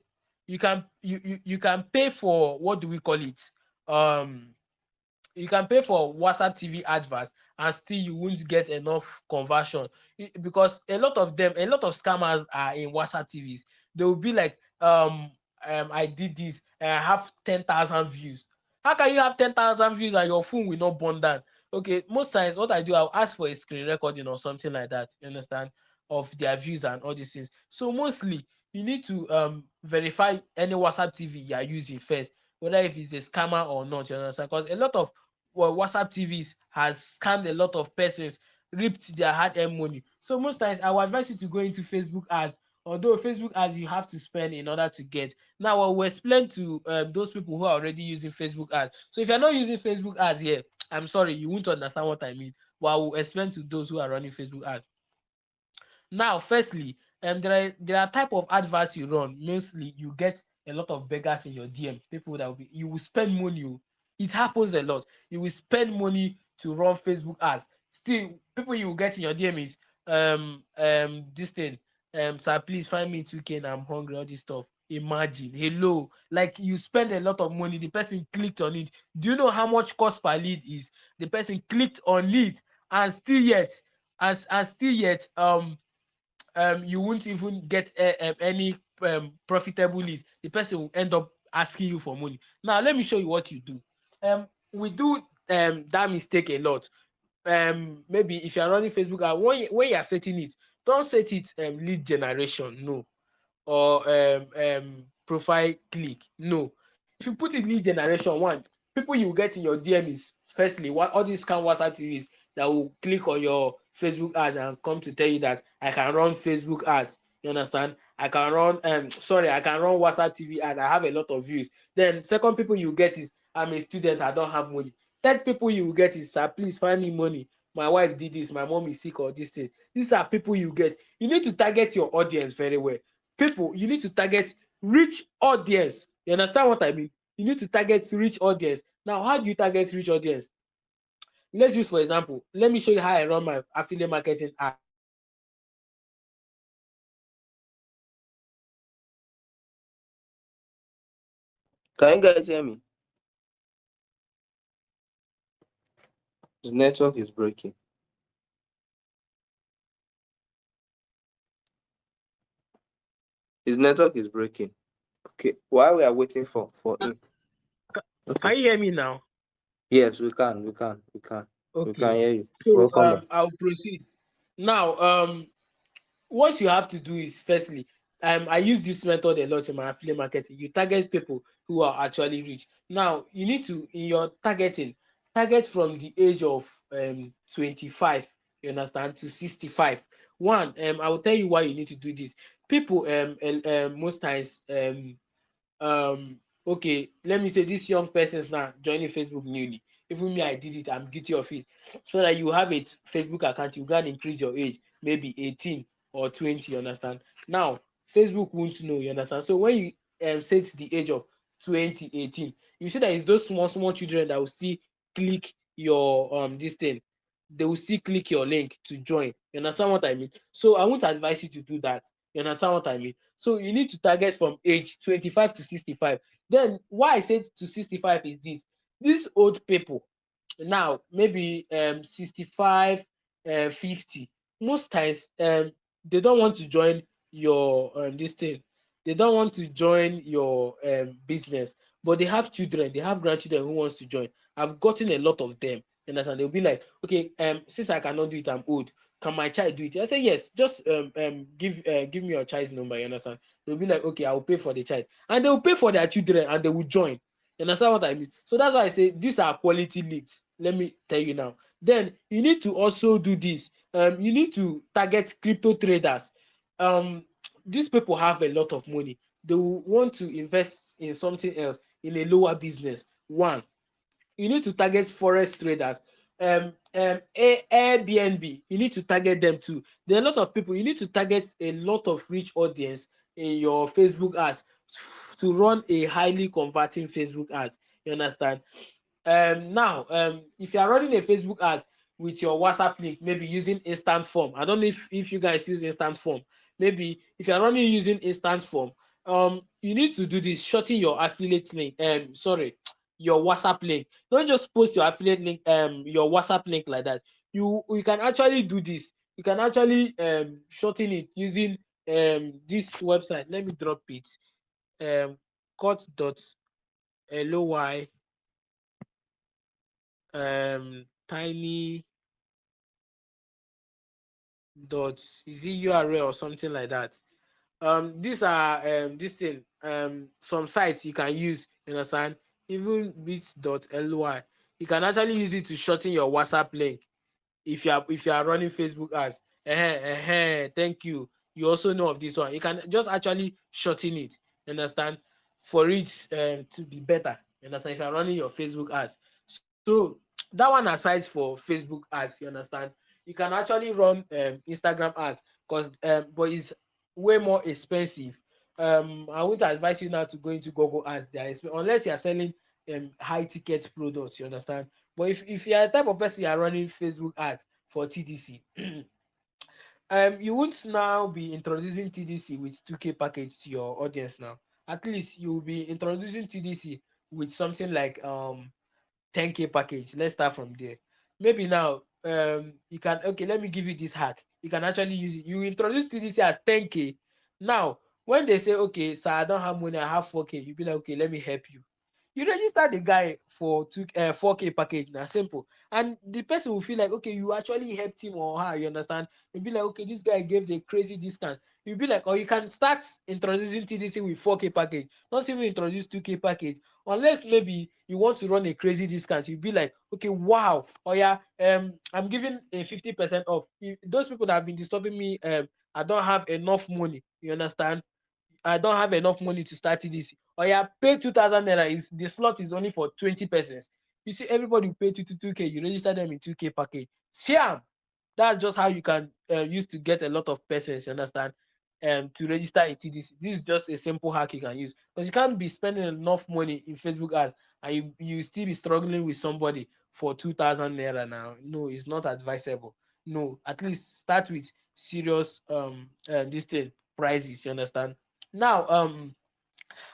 You can pay for, what do we call it? Um you can pay for WhatsApp TV adverts, and still you won't get enough conversion. Because a lot of scammers are in WhatsApp TVs. They will be like, I did this and I have 10,000 views. How can you have 10,000 views and your phone will not burn down? Okay, most times what I do, I'll ask for a screen recording or something like that, you understand, of their views and all these things. So mostly you need to verify any WhatsApp TV you are using first, whether if it's a scammer or not, you understand? Because a lot of WhatsApp TVs has scammed a lot of persons, ripped their hard-earned money. So most times I would advise you to go into Facebook ads. Although Facebook ads you have to spend in order to get. Now I will explain to those people who are already using Facebook ads. So if you're not using Facebook ads here, I'm sorry, you won't understand what I mean. But I will explain to those who are running Facebook ads. Now, firstly, there are type of adverts you run. Mostly, you get a lot of beggars in your DM. People that will be, you will spend money. Oh. It happens a lot. You will spend money to run Facebook ads. Still, people you will get in your DM is this thing, sir, please find me 2K and I'm hungry, all this stuff. Imagine, hello, like you spend a lot of money, the person clicked on it. Do you know how much cost per lead is? The person clicked on it, and still yet, and still yet, you won't even get any profitable leads. The person will end up asking you for money. Now, let me show you what you do. We do that mistake a lot. Maybe if you are running Facebook, when you are setting it, don't set it lead generation, no, or profile click, no. If you put it lead generation, one, people you get in your DM is firstly what all these scam WhatsApp TVs that will click on your Facebook ads and come to tell you that I can run Facebook ads. You understand? I can run I can run WhatsApp TV ads. I have a lot of views. Then second people you get is I'm a student, I don't have money. Third people you get is, sir, please find me money. My wife did this, my mom is sick, or this thing. These are people you get. You need to target your audience very well. People, you need to target rich audience. You understand what I mean? You need to target rich audience. Now, how do you target rich audience? Let's use, for example, let me show you how I run my affiliate marketing ad. Can you guys hear me? The network is breaking. His network is breaking. Okay, while we are waiting for him. Can you hear me now? Yes, we can. We can Okay. hear you. So Welcome back. I'll proceed. Now, what you have to do is firstly, I use this method a lot in my affiliate marketing. You target people who are actually rich. Now, you need to, in your targeting, target from the age of 25, you understand, to 65. One, I will tell you why you need to do this. People most times okay, let me say this young person's now joining Facebook newly. Even me, I did it, I'm guilty of it. So that you have a Facebook account, you can increase your age, maybe 18 or 20, you understand? Now, Facebook won't know, you understand? So when you set the age of 2018, you see that it's those small children that will still click your this thing. They will still click your link to join. You understand what I mean? So I won't advise you to do that. You understand what I mean? So you need to target from age 25 to 65. Then why I said to 65 is this. These old people, now maybe 65, 50, most times they don't want to join your this thing. They don't want to join your business, but they have children, they have grandchildren who wants to join. I've gotten a lot of them. You understand? They'll be like, okay, since I cannot do it, I'm old. Can my child do it? I say yes. Just give me your child's number. You understand? They'll be like, okay, I will pay for the child, and they will pay for their children, and they will join. You understand what I mean? So that's why I say these are quality leads. Let me tell you now. Then you need to also do this. You need to target crypto traders. These people have a lot of money. They will want to invest in something else, in a lower business. One, you need to target forex traders. Airbnb, you need to target them too. There are a lot of people. You need to target a lot of rich audience in your Facebook ads to run a highly converting Facebook ads. You understand? Now, if you are running a Facebook ad with your WhatsApp link, maybe using instant form. I don't know if you guys use instant form. Maybe if you are running using instant form, you need to do this, shorten your affiliate link. Sorry, your WhatsApp link. Don't just post your affiliate link, your WhatsApp link like that. You can actually do this. You can actually shorten it using this website. Let me drop it. Cut.ly tiny dot is it URL or something like that. These are this thing some sites you can use, you understand, even bit.ly. You can actually use it to shorten your WhatsApp link if you are running Facebook ads. Thank you. You also know of this one. You can just actually shorten it, you understand, for it to be better. You understand, if you are running your Facebook ads. So that one aside for Facebook ads, you understand, you can actually run Instagram ads, because but it's way more expensive. I would advise you now to go into Google ads. Unless you are selling high ticket products, you understand. But if you are the type of person you are running Facebook ads for TDC, you won't now be introducing TDC with 2K package to your audience now. At least you will be introducing TDC with something like 10K package. Let's start from there. Maybe now you can, okay, let me give you this hack. You can actually use it. You introduce TDC as 10K. Now, when they say, okay, sir, I don't have money, I have 4K, you be like, okay, let me help you. You register the guy for 4K package. Now simple. And the person will feel like, okay, you actually helped him or her, you understand? You'll be like, okay, this guy gave the crazy discount. You'll be like, or you can start introducing TDC with 4K package. Don't even introduce 2K package. Unless maybe you want to run a crazy discount, you'll be like, okay, wow, oh yeah, I'm giving a 50% off. Those people that have been disturbing me, I don't have enough money. You understand? I don't have enough money to start TDC. Oh yeah, pay 2,000 naira. Is the slot is only for 20 persons. You see, everybody will pay 2K. You register them in 2K package. Fiam. That's just how you can use to get a lot of persons. You understand? To register in TDC. This is just a simple hack you can use because you can't be spending enough money in Facebook ads and you still be struggling with somebody for 2,000 naira now. No, it's not advisable. No, at least start with serious this thing prices. You understand? Now,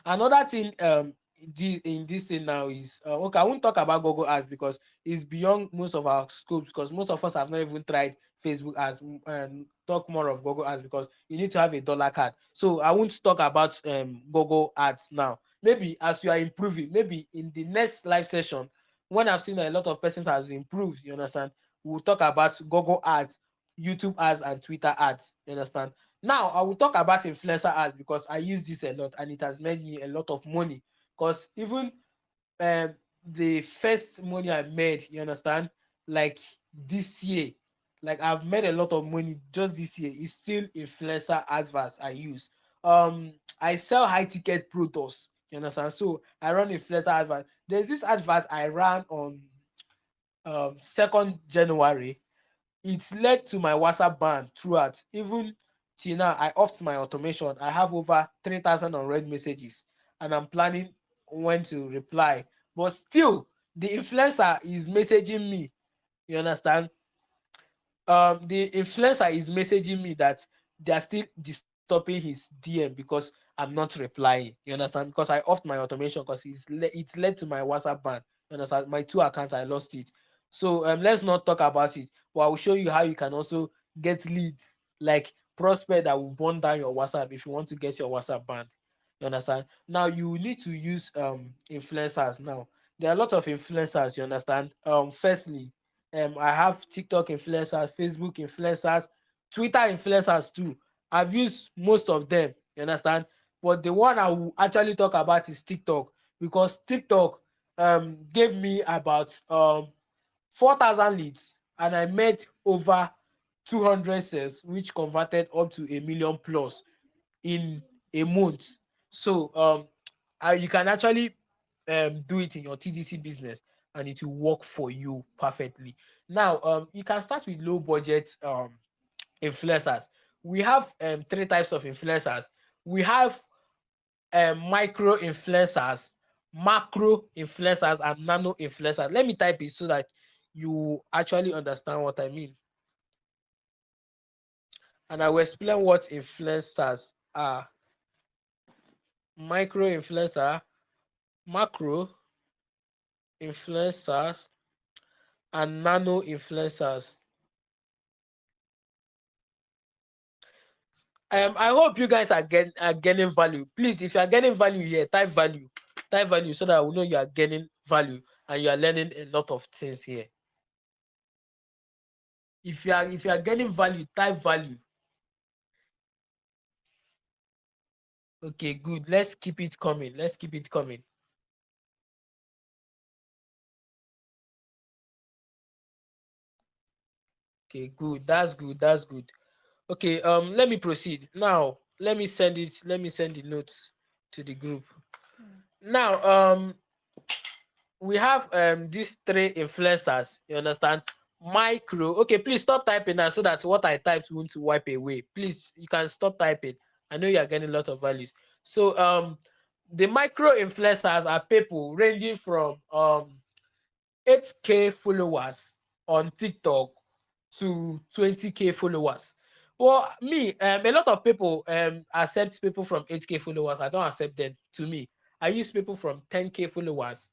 another thing in this thing now is okay, I won't talk about Google ads because it's beyond most of our scopes because most of us have not even tried Facebook ads and talk more of Google ads because you need to have a dollar card. So I won't talk about Google ads now. Maybe as you are improving, maybe in the next live session, when I've seen that a lot of persons has improved, you understand, we'll talk about Google ads, YouTube ads, and Twitter ads. You understand? Now I will talk about influencer ads because I use this a lot and it has made me a lot of money. Because even um, the first money I made, you understand, like this year, like I've made a lot of money just this year. It's still influencer adverts I use. I sell high ticket products. You understand? So I run influencer advert. There's this advert I ran on 2nd January. It led to my WhatsApp ban throughout. Even till now, I off my automation. I have over 3,000 unread messages, and I'm planning when to reply. But still, the influencer is messaging me. You understand? The influencer is messaging me that they are still disturbing his DM because I'm not replying. You understand? Because I offed my automation because it led to my WhatsApp ban. You understand? My 2 accounts, I lost it. So let's not talk about it. But I will show you how you can also get leads like prospect that will burn down your WhatsApp if you want to get your WhatsApp banned. You understand? Now you need to use influencers now. There are a lot of influencers, you understand? Firstly, I have TikTok influencers, Facebook influencers, Twitter influencers too. I've used most of them, you understand? But the one I will actually talk about is TikTok because TikTok gave me about 4,000 leads and I made over 200 sales, which converted up to a million plus in a month. So you can actually do it in your TDC business and it will work for you perfectly. Now, you can start with low budget influencers. We have 3 types of influencers. We have micro influencers, macro influencers, and nano influencers. Let me type it so that you actually understand what I mean. And I will explain what influencers are. Micro influencer, macro influencers, and nano influencers. I hope you guys are getting value. Please, if you are getting value here, type value so that we know you are getting value and you are learning a lot of things here. If you are getting value, type value. Okay, good. Let's keep it coming. Let's keep it coming. Okay, good. That's good. That's good. Okay, let me proceed. Now, let me send the notes to the group. Now, we have these 3 influencers, you understand? Micro. Okay, please stop typing now so that what I typed won't wipe away. Please, you can stop typing. I know you are getting a lot of values. So The micro influencers are people ranging from 8K followers on TikTok to 20K followers. Well, me, a lot of people accept people from 8K followers. I don't accept them. To me, I use people from 10K followers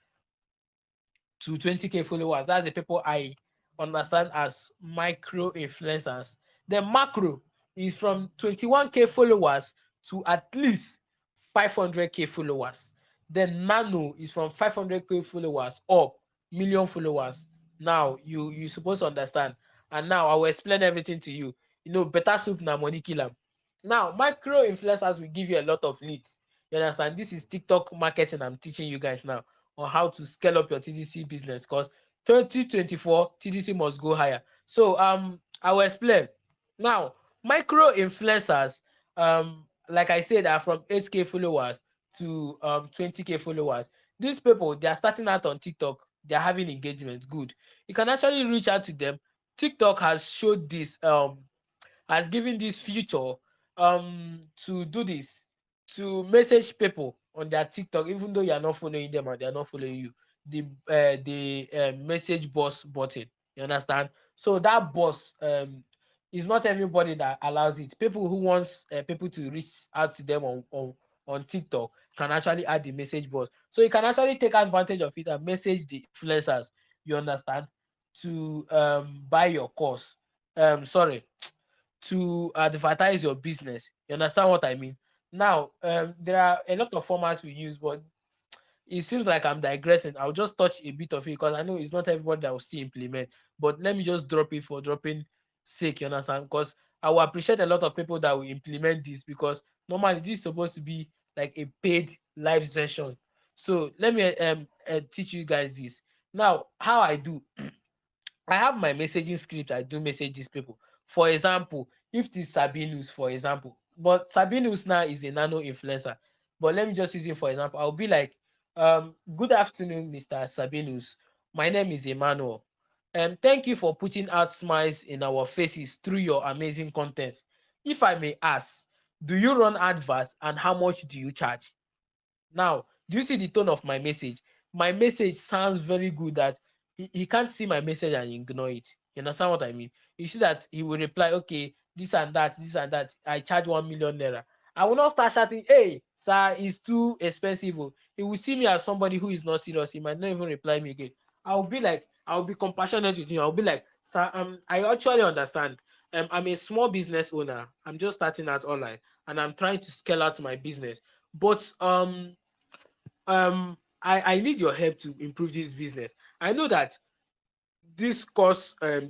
to 20K followers. That's the people I understand as micro influencers. The macro is from 21K followers to at least 500K followers. Then nano is from 500K followers up, million followers. Now you supposed to understand. And now I will explain everything to you. You know, better soup na money kill 'em. Now, micro influencers will give you a lot of leads. You understand? This is TikTok marketing I'm teaching you guys now on how to scale up your TDC business, because 2024 TDC must go higher. So I will explain. Now, micro influencers, like I said, are from 8K followers to 20K followers. These people, they are starting out on TikTok, they are having engagement. Good. You can actually reach out to them. TikTok has showed this has given this feature to do this, to message people on their TikTok, even though you are not following them and they are not following you. The message boss button. You understand? So that boss is not everybody that allows it. People who wants people to reach out to them on TikTok can actually add the message boss. So you can actually take advantage of it and message the influencers. You understand? To buy your course. Sorry, to advertise your business. You understand what I mean? Now, there are a lot of formats we use, but it seems like I'm digressing. I'll just touch a bit of it because I know it's not everybody that will still implement. But let me just drop it for dropping sake, you understand? Because I will appreciate a lot of people that will implement this, because normally this is supposed to be like a paid live session. So let me teach you guys this. Now, how I do. I have my messaging script. I do message these people. For example, if it is Sabinus, for example, but Sabinus now is a nano influencer. But let me just use it for example. I'll be like, good afternoon, Mr. Sabinus. My name is Emmanuel. Thank you for putting out smiles in our faces through your amazing content. If I may ask, do you run adverts and how much do you charge? Now, do you see the tone of my message? My message sounds very good that he can't see my message and ignore it. You understand what I mean? You see that he will reply, okay, this and that, this and that. I charge 1 million naira. I will not start shouting, hey, sir, it's too expensive. Oh." He will see me as somebody who is not serious. He might not even reply me again. I'll be like, I'll be compassionate with him. I'll be like, sir, I actually understand. I'm a small business owner. I'm just starting out online and I'm trying to scale out my business. But I need your help to improve this business. I know that this costs a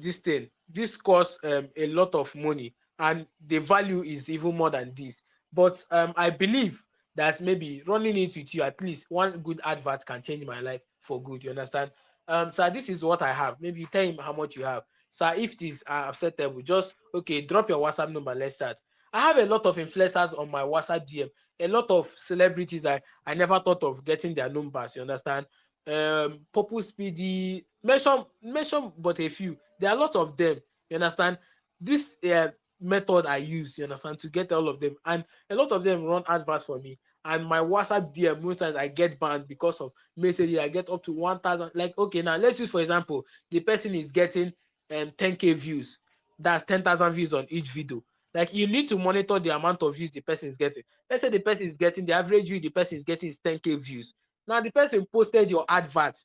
lot of money, and the value is even more than this. But I believe that maybe running it with you, at least one good advert can change my life for good. You understand? So this is what I have. Maybe tell him how much you have. So if it is acceptable, just okay, drop your WhatsApp number, let's start. I have a lot of influencers on my WhatsApp DM, a lot of celebrities that I never thought of getting their numbers. You understand? Purple Speedy, mention but a few. There are lots of them. You understand? This method I use, you understand, to get all of them, and a lot of them run adverts for me. And my WhatsApp DM, most times I get banned because of messages. I get up to 1,000. Like, okay, now let's use for example, the person is getting 10K views. That's 10,000 views on each video. Like, you need to monitor the amount of views the person is getting. Let's say the person is getting the average view the person is getting is 10K views. Now the person posted your advert.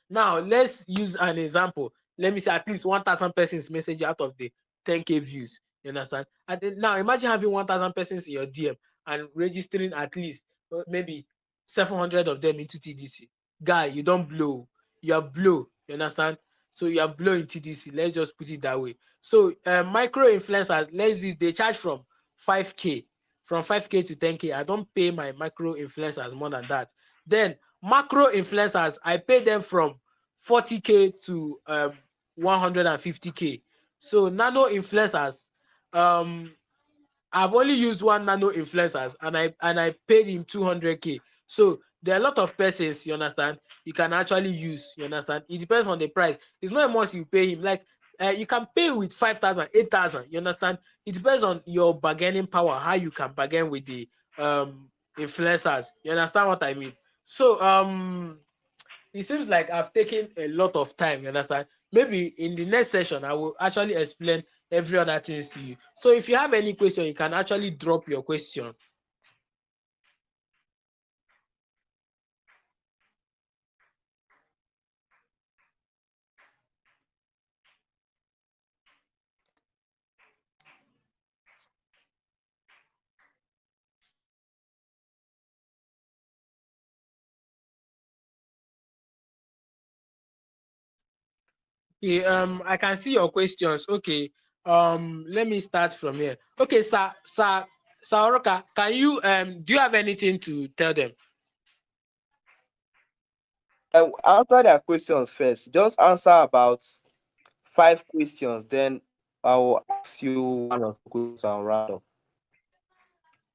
Now let's use an example. Let me say at least 1,000 persons message out of the 10K views. You understand? And then now imagine having 1,000 persons in your DM and registering at least maybe 700 of them into TDC. Guy, you don't blow. You have blow. You understand? So you have blow in TDC. Let's just put it that way. So micro influencers, let's use, they charge from 5K, from 5K to 10K. I don't pay my micro influencers more than that. Then macro influencers, I pay them from 40K to 150K. So nano influencers, um I've only used one nano influencers and I paid him 200K. So there are a lot of persons, you understand, you can actually use, you understand. It depends on the price. It's not a must you pay him. Like you can pay with 5,000, 8,000, you understand. It depends on your bargaining power, how you can bargain with the influencers. You understand what I mean? So it seems like I've taken a lot of time. You understand? Maybe in the next session, I will actually explain every other things to you. So if you have any question, you can actually drop your question. Okay, I can see your questions. Okay, let me start from here. Okay, sir Oroka, can you do you have anything to tell them? Answer their questions first. Just answer about 5 questions, then I will ask you one or two questions and round up.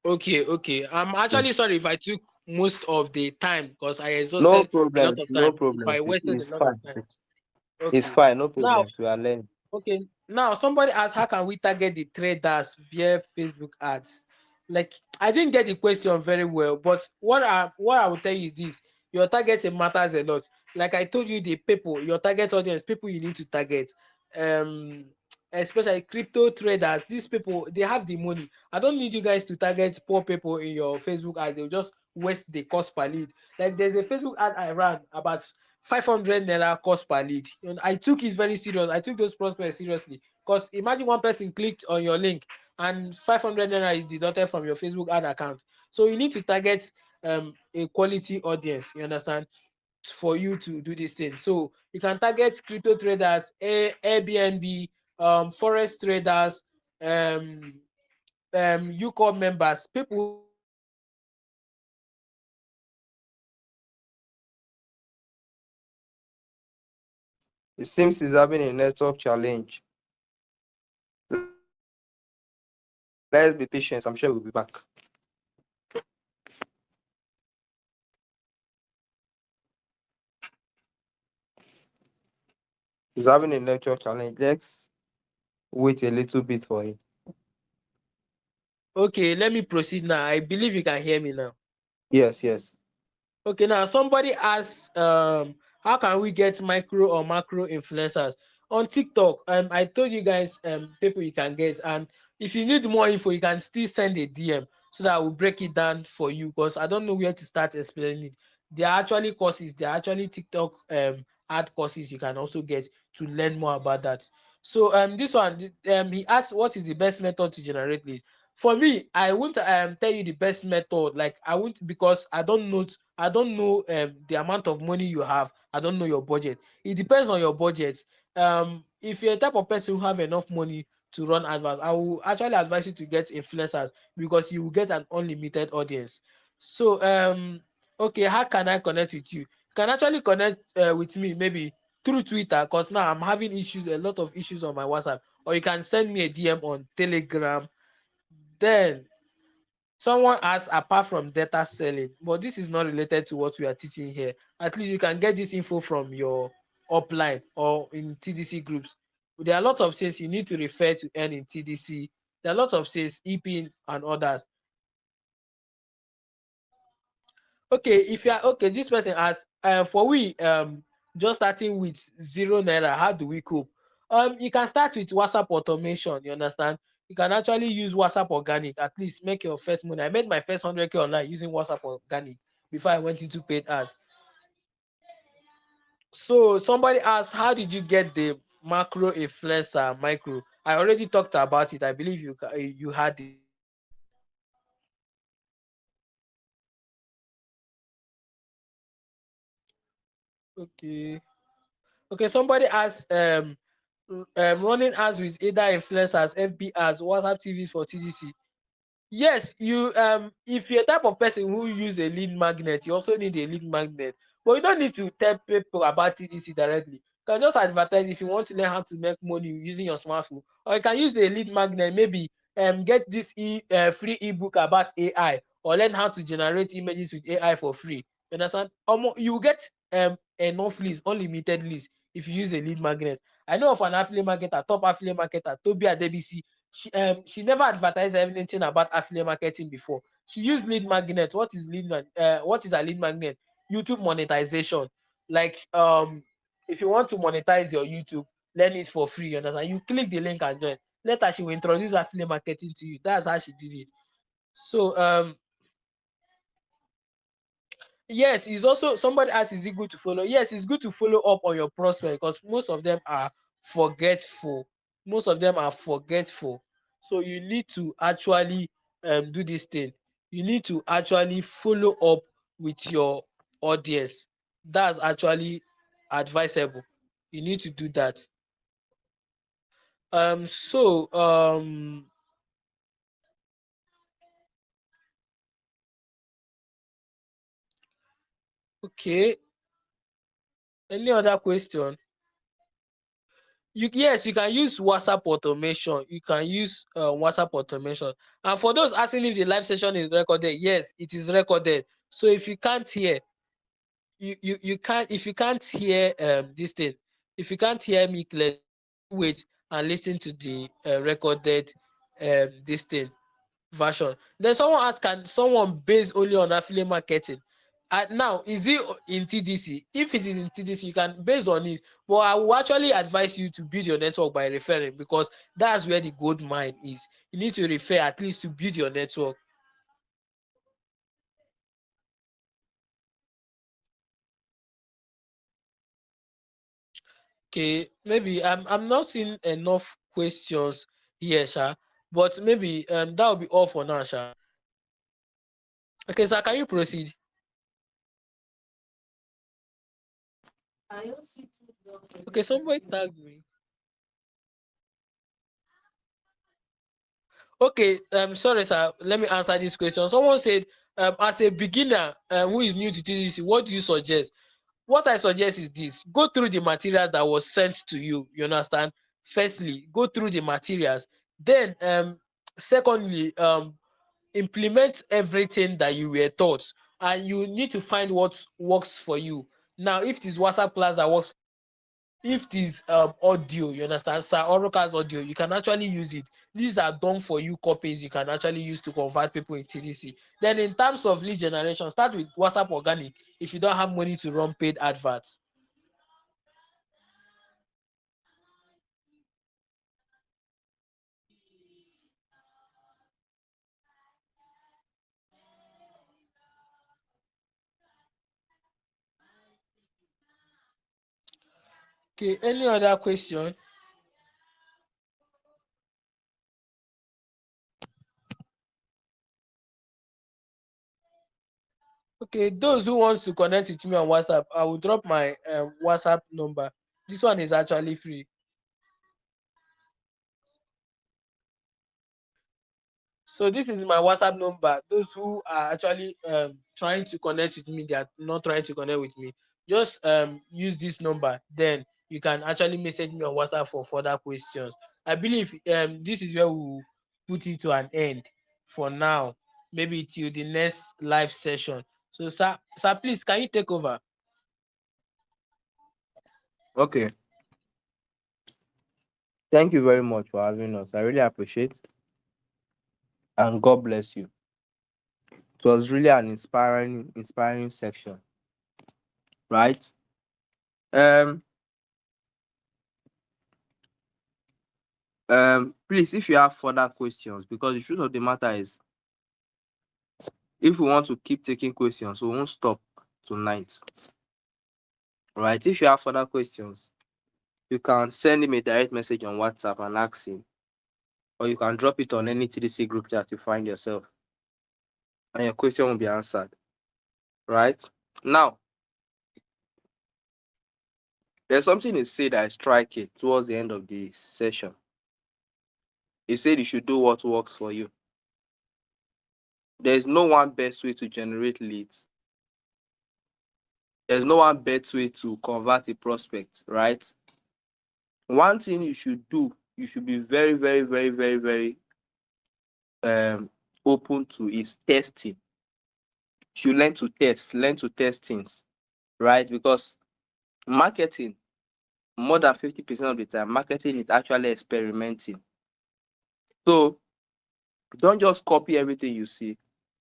Okay. I'm Mm. actually sorry if I took most of the time because I No exhausted a lot problems, of no time. If I problems. wasted a It's lot of fine. time. It's Okay. fine, no Now, problems. We are learning. okay, now somebody asked, how can we target the traders via Facebook ads? Like, I didn't get the question very well, but what I will tell you is this: your targeting matters a lot. Like I told you, the people, your target audience, people you need to target, um, especially crypto traders. These people, they have the money. I don't need you guys to target poor people in your Facebook ads. They'll just waste the cost per lead. Like there's a Facebook ad I ran about 500 naira cost per lead. And I took it very serious. I took those prospects seriously because imagine one person clicked on your link and 500 naira is deducted from your Facebook ad account. So you need to target a quality audience. You understand? For you to do this thing. So you can target crypto traders, Airbnb, forex traders, um, UCOM members, people who have money to spend on crypto. You can target them It seems he's having a network challenge. Let's be patient. I'm sure we'll be back. He's having a network challenge. Let's wait a little bit for him. Okay, let me proceed now. I believe you can hear me now. Yes, yes. Okay, now somebody asked, how can we get micro or macro influencers on TikTok? I told you guys, people you can get, and if you need more info, you can still send a DM so that I will break it down for you because I don't know where to start explaining it. There are actually courses, there are actually TikTok ad courses you can also get to learn more about that. So this one, he asked, what is the best method to generate leads? For me, I won't tell you the best method. Like I won't because I don't know the amount of money you have. I don't know your budget. It depends on your budget. If you're a type of person who have enough money to run adverts, I will actually advise you to get influencers because you will get an unlimited audience. So okay, how can I connect with you? You can actually connect with me maybe through Twitter because now I'm having issues, a lot of issues on my WhatsApp, or you can send me a DM on Telegram. Then someone asked, apart from data selling, but this is not related to what we are teaching here. At least you can get this info from your upline or in TDC groups. There are lots of things you need to refer to earn in TDC. There are lots of things, EPIN and others. Okay, if you are okay, this person asks, for we just starting with 0 naira, how do we cope? You can start with WhatsApp automation. You understand? You can actually use WhatsApp organic, at least make your first money. I made my first 100K online using WhatsApp organic before I went into paid ads. So somebody asked, how did you get the macro influencer micro? I already talked about it. I believe you had it. Okay. Okay, somebody asked, running ads with either influencers, FB ads, WhatsApp TVs for TDC. Yes, you if you're a type of person who use a lead magnet, you also need a lead magnet. But you don't need to tell people about TDC directly. You can just advertise if you want to learn how to make money using your smartphone. Or you can use a lead magnet, maybe get this free ebook about AI or learn how to generate images with AI for free. You understand? You will get enough leads, unlimited leads if you use a lead magnet. I know of an affiliate marketer, top affiliate marketer, Toby Adebisi. she never advertised anything about affiliate marketing before. She used lead magnet. What is what is a lead magnet? YouTube monetization. Like if you want to monetize your YouTube, learn it for free. You understand? You click the link and join. Later she will introduce affiliate marketing to you. That's how she did it. So yes, it's also somebody asked, is it good to follow? Yes, it's good to follow up on your prospect because most of them are forgetful. Most of them are forgetful. So you need to actually do this thing. You need to actually follow up with your audience. That's actually advisable. You need to do that. So okay. Any other question? Yes, you can use WhatsApp automation. You can use WhatsApp automation. And for those asking if the live session is recorded, yes, it is recorded. So if you can't hear, you can't, if you can't hear this thing, if you can't hear me clearly, wait and listen to the recorded this thing version. Then someone asked, can someone base only on affiliate marketing? Now, is it in TDC? If it is in TDC, you can base on it. But I will actually advise you to build your network by referring, because that's where the gold mine is. You need to refer at least to build your network. Okay, maybe I'm not seeing enough questions here, Sha. But maybe that will be all for now, Sha. Okay, sir, can you proceed? Okay, somebody tag me. Okay, sorry, sir. Let me answer this question. Someone said, as a beginner who is new to TDC, what do you suggest? What I suggest is this: go through the materials that was sent to you. You understand? Firstly, go through the materials. Then, secondly, implement everything that you were taught, and you need to find what works for you. Now, if this WhatsApp class that works, if this audio, you understand, sir, Oracle's audio, you can actually use it. These are done for you copies you can actually use to convert people in TDC. Then in terms of lead generation, start with WhatsApp organic if you don't have money to run paid adverts. Okay, any other question? Okay, those who wants to connect with me on WhatsApp, I will drop my WhatsApp number. This one is actually free. So this is my WhatsApp number. Those who are actually trying to connect with me, they are not trying to connect with me, just use this number. Then you can actually message me on WhatsApp for further questions. I believe this is where we will put it to an end for now. Maybe till the next live session. So sir, please, can you take over? Okay. Thank you very much for having us. I really appreciate, and God bless you. It was really an inspiring section, right? Um, please, if you have further questions, because the truth of the matter is, if we want to keep taking questions, we won't stop tonight, right? If you have further questions, you can send him a direct message on WhatsApp and ask him, or you can drop it on any TDC group chat you find yourself, and your question will be answered, right? Now, there's something he said that is striking towards the end of the session. He said you should do what works for you. There's no one best way to generate leads. There's no one best way to convert a prospect, right? One thing you should do, you should be very, very, very, very, very open to, is testing. You learn to test things, right? Because marketing, more than 50% of the time, marketing is actually experimenting. So don't just copy everything you see.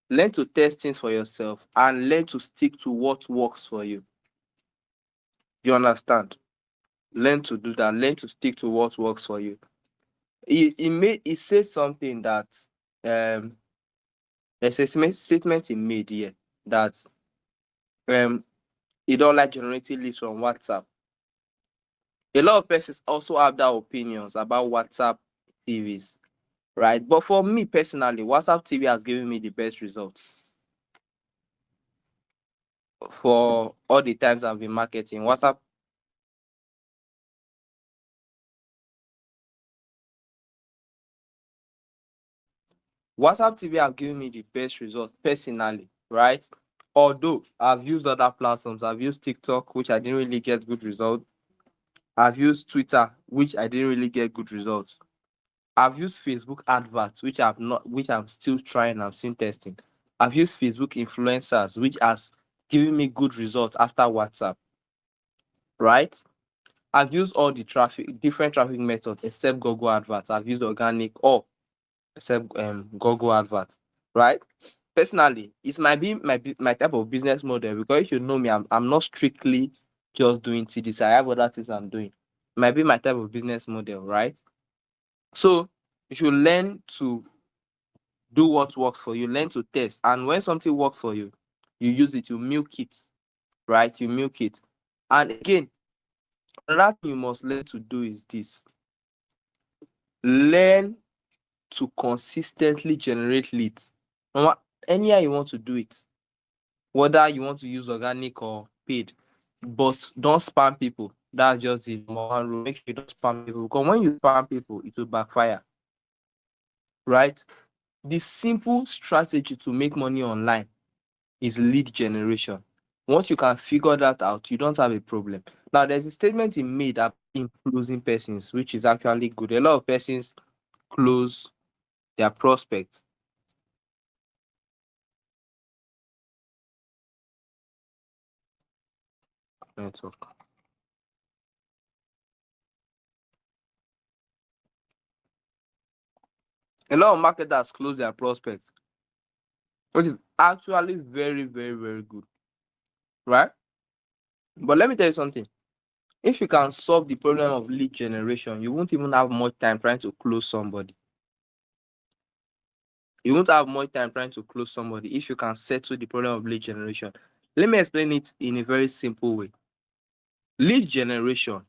Learn to test things for yourself and learn to stick to what works for you. You understand? Learn to do that. Learn to stick to what works for you. He said something that there's a statement he made here that he don't like generating lists from WhatsApp. A lot of persons also have their opinions about WhatsApp TVs, right? But for me personally, WhatsApp TV has given me the best results for all the times I've been marketing. WhatsApp TV have given me the best results personally, right? Although I've used other platforms, I've used TikTok, which I didn't really get good results. I've used Twitter, which I didn't really get good results. I've used Facebook adverts, which I'm still trying, I'm still testing. I've used Facebook influencers, which has given me good results after WhatsApp, right? I've used all the different traffic methods except Google adverts. I've used organic or except Google adverts, right? Personally, it might be my type of business model, because if you know me, I'm not strictly just doing TDC. I have other things I'm doing. It might be my type of business model, right? So you should learn to do what works for you, learn to test, and when something works for you, you use it, you milk it, right? You milk it. And again, another thing you must learn to do is this: learn to consistently generate leads. Anyhow you want to do it, whether you want to use organic or paid, but don't spam people. That's just the number one rule. Make sure you don't spam people, because when you spam people, it will backfire, right? The simple strategy to make money online is lead generation. Once you can figure that out, you don't have a problem. Now, there's a statement he made about closing persons, which is actually good. A lot of persons close their prospects. Network. A lot of marketers close their prospects, which is actually very, very, very good, right? But let me tell you something. If you can solve the problem of lead generation, you won't even have much time trying to close somebody. You won't have much time trying to close somebody if you can settle the problem of lead generation. Let me explain it in a very simple way. Lead generation,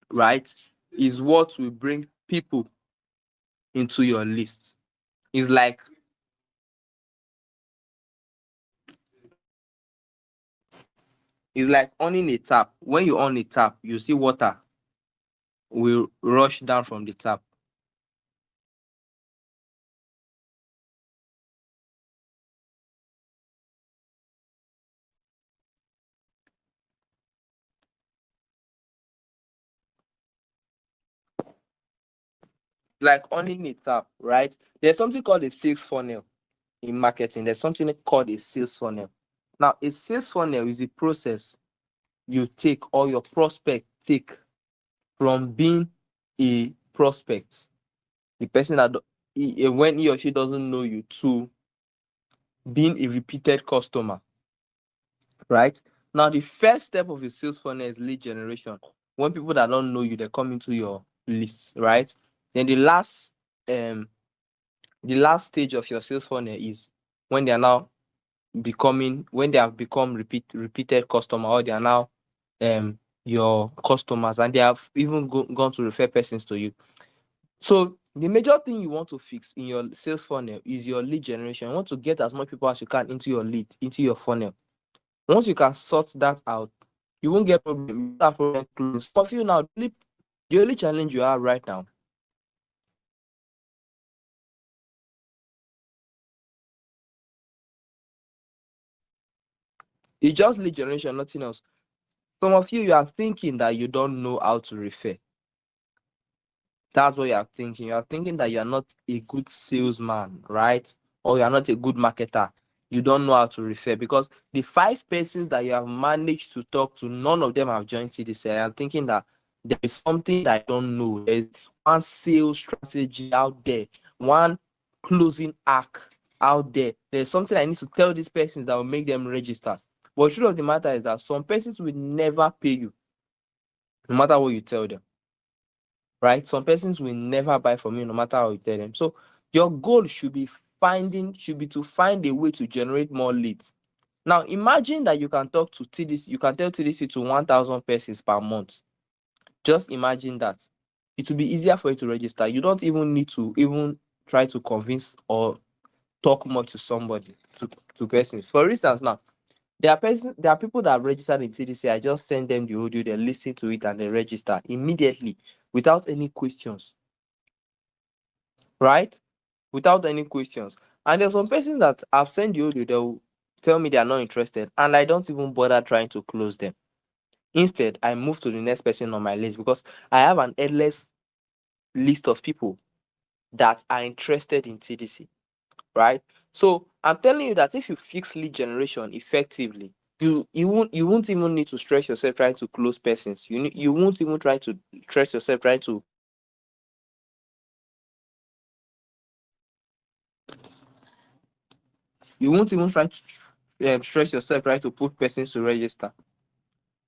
right, is what will bring people into your list. It's like owning a tap. When you own a tap, you see water will rush down from the tap. Like owning a tap, right? There's something called a sales funnel in marketing. There's something called a sales funnel. Now, a sales funnel is a process you take, or your prospect take, from being a prospect, the person that when he or she doesn't know you, to being a repeated customer, right? Now, the first step of a sales funnel is lead generation. When people that don't know you, they come into your list, right? Then the last stage of your sales funnel is when they have become repeated customer, or they are now your customers, and they have even gone to refer persons to you. So the major thing you want to fix in your sales funnel is your lead generation. You want to get as much people as you can into your funnel. Once you can sort that out, you won't get problem. You won't have problem closing. Some of you now, the only challenge you have right now is just lead generation, nothing else. Some of you are thinking that you don't know how to refer. That's what you are thinking. You are thinking that you are not a good salesman, right? Or you are not a good marketer. You don't know how to refer, because the 5 persons that you have managed to talk to, none of them have joined TDC. I am thinking that there is something that I don't know. one sales strategy out there, one closing arc out there. There's something I need to tell these persons that will make them register. But the truth of the matter is that some persons will never pay you, no matter what you tell them. Right? Some persons will never buy from you, no matter how you tell them. So your goal should be to find a way to generate more leads. Now imagine that you can talk to TDC, you can tell TDC to 1,000 persons per month. Just imagine that. It will be easier for you to register. You don't even need to even try to convince or talk much to somebody, to persons. For instance, now there are people that have registered in TDC. I just send them the audio, they listen to it, and they register immediately without any questions. Right? Without any questions. And there's some persons that I've sent the audio, they'll tell me they are not interested, and I don't even bother trying to close them. Instead, I move to the next person on my list because I have an endless list of people that are interested in TDC, right? So I'm telling you that if you fix lead generation effectively, you won't even need to stress yourself trying to close persons. You won't even try to stress yourself trying to stress yourself trying to put persons to register,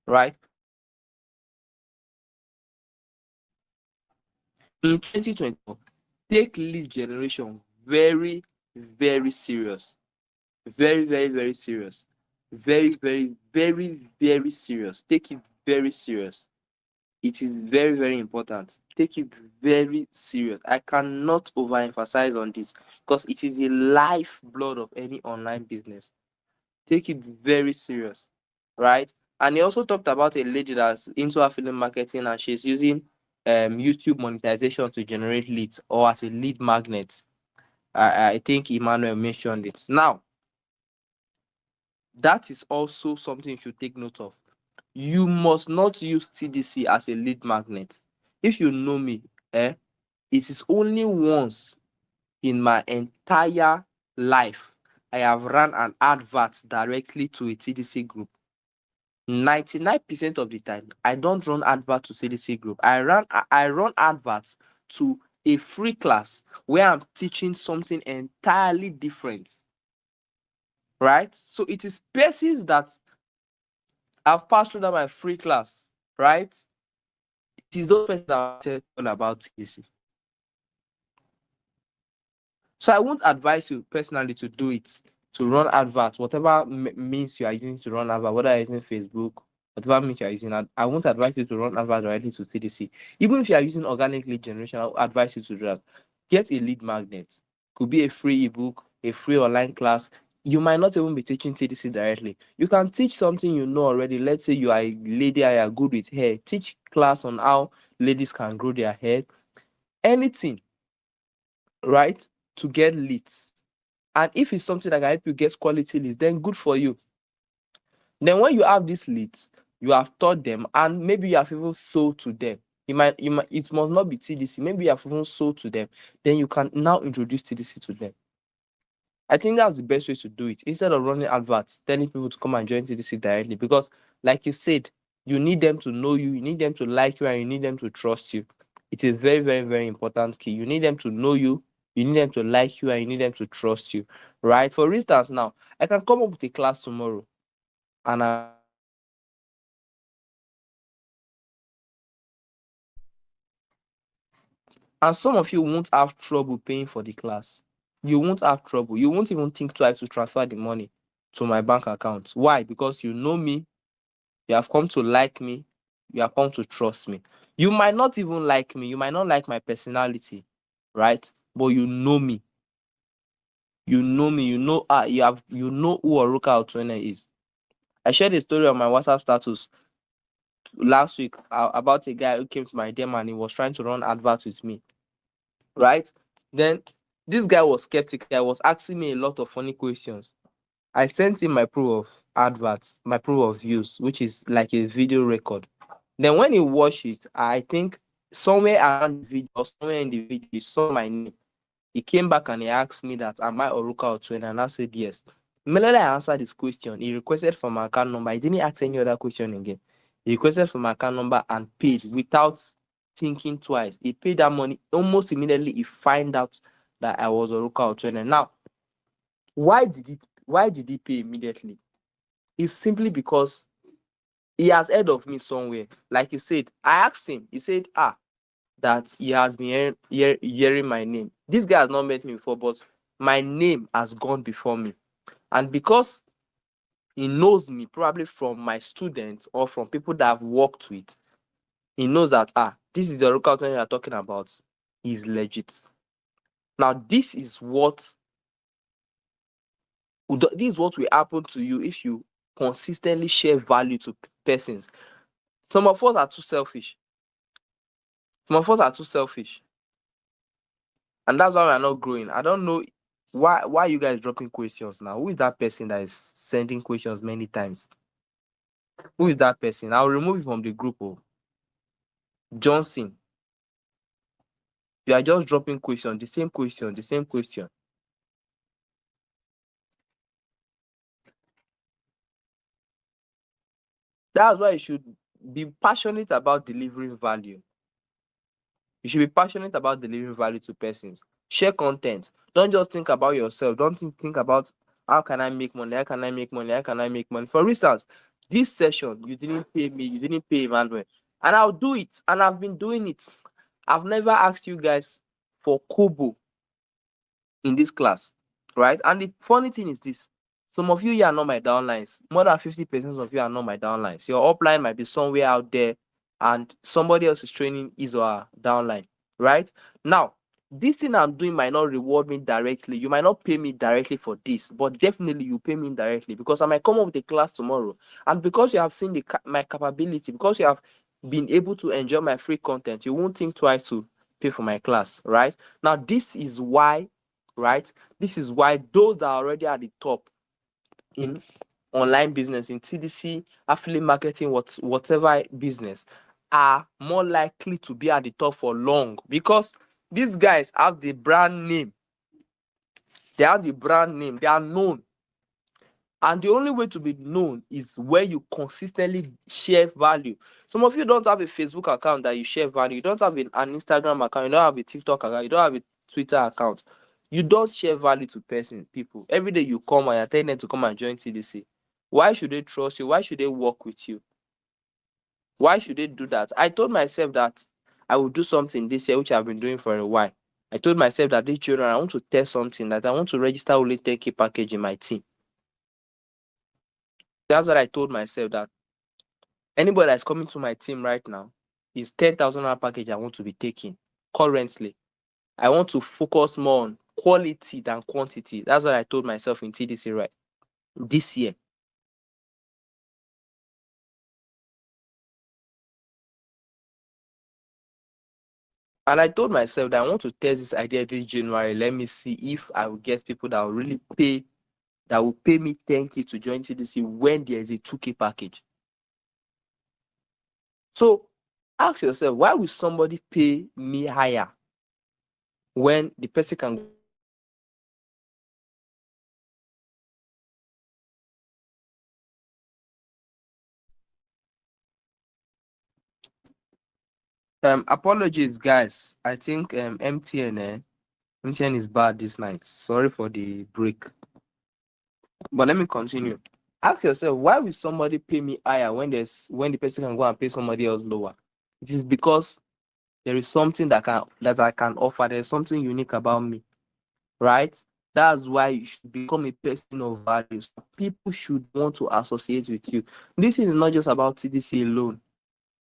right? In 2024, take lead generation very, very serious. Very, very, very serious. Very, very, very, very serious. Take it very serious. It is very, very important. Take it very serious. I cannot overemphasize on this because it is the lifeblood of any online business. Take it very serious, right? And he also talked about a lady that's into affiliate marketing and she's using YouTube monetization to generate leads or as a lead magnet. I think Emmanuel mentioned it. Now, that is also something you should take note of. You must not use TDC as a lead magnet. If you know me, it is only once in my entire life I have run an advert directly to a TDC group. 99% of the time, I don't run advert to TDC group. I run adverts to a free class where I'm teaching something entirely different. Right? So it is persons that I've passed through that my free class, right? It is those persons that I tell about TDC. So I won't advise you personally to do it, to run adverts, whatever means you are using to run adverts, whether you're using Facebook, whatever means you are using. I won't advise you to run adverts directly to TDC. Even if you are using organic lead generation, I'll advise you to do that. Get a lead magnet. Could be a free ebook, a free online class. You might not even be teaching TDC directly. You can teach something you know already. Let's say you are a lady and you are good with hair. Teach class on how ladies can grow their hair. Anything, right? To get leads. And if it's something that can help you get quality leads, then good for you. Then when you have these leads, you have taught them and maybe you have even sold to them. It must not be TDC. Maybe you have even sold to them. Then you can now introduce TDC to them. I think that's the best way to do it. Instead of running adverts, telling people to come and join TDC directly. Because like you said, you need them to know you, you need them to like you, and you need them to trust you. It is very, very, very important key. You need them to know you, you need them to like you, and you need them to trust you. Right? For instance, now, I can come up with a class tomorrow and some of you won't have trouble paying for the class. You won't have trouble. You won't even think twice to transfer the money to my bank account. Why? Because you know me, you have come to like me, you have come to trust me. You might not even like me, you might not like my personality, right? But you know me. You know me, you know you know who Oruka Otwene is. I shared a story on my WhatsApp status last week about a guy who came to my DM and he was trying to run adverts with me. Right? Then this guy was skeptical. He was asking me a lot of funny questions. I sent him my proof of adverts, my proof of views, which is like a video record. Then when he watched it, I think somewhere around the video or somewhere in the video, he saw my name. He came back and he asked me that, am I Oruka Otwene? And I said yes. Immediately I answered his question. He requested for my account number. He didn't ask any other question again. He requested for my account number and paid without thinking twice. He paid that money almost immediately. He find out that I was Oroka Otwene. Now, why did he pay immediately? It's simply because he has heard of me somewhere. Like he said, I asked him. He said, that he has been hearing my name. This guy has not met me before, but my name has gone before me. And because he knows me, probably from my students or from people that I've worked with, he knows that, this is the Oroka Otwene you're talking about. He's legit. Now, this is what will happen to you if you consistently share value to persons. Some of us are too selfish. And that's why we're not growing. I don't know why you guys dropping questions now. Who is that person that is sending questions many times? Who is that person? I'll remove you from the group. Johnson. You are just dropping questions, the same question. That's why you should be passionate about delivering value. You should be passionate about delivering value to persons. Share content. Don't just think about yourself. Don't think about how can I make money? For instance, this session, you didn't pay me, you didn't pay Emmanuel. And I'll do it. And I've been doing it. I've never asked you guys for kobo in this class, right? And the funny thing is this. Some of you here are not my downlines. More than 50% of you are not my downlines. Your upline might be somewhere out there and somebody else is training his or her downline, right? Now, this thing I'm doing might not reward me directly. You might not pay me directly for this, but definitely you pay me indirectly because I might come up with a class tomorrow. And because you have seen my capability, because you have been able to enjoy my free content, you won't think twice to pay for my class, right? Now, this is why, right? This is why those that are already at the top in online business, in TDC, affiliate marketing, whatever business, are more likely to be at the top for long because these guys have the brand name. They have the brand name. They are known. And the only way to be known is where you consistently share value. Some of you don't have a Facebook account that you share value. You don't have an Instagram account. You don't have a TikTok account. You don't have a Twitter account. You don't share value to people. Every day you come and you're telling them to come and join TDC. Why should they trust you? Why should they work with you? Why should they do that? I told myself that I would do something this year, which I've been doing for a while. I told myself that this January, I want to test something, that I want to register only 10K package in my team. That's what I told myself, that anybody that's coming to my team right now is 10,000 package I want to be taking currently. I want to focus more on quality than quantity. That's what I told myself in TDC right this year. And I told myself that I want to test this idea this January. Let me see if I will get people that will really pay, that will pay me 10K to join TDC when there is a 2K package. So ask yourself, why will somebody pay me higher when the person can apologies guys. I think MTN is bad this night. Sorry for the break. But let me continue. Ask yourself, why will somebody pay me higher when the person can go and pay somebody else lower? It is because there is something that I can offer. There's something unique about me, right? That's why you should become a person of value. People should want to associate with you. This is not just about TDC alone.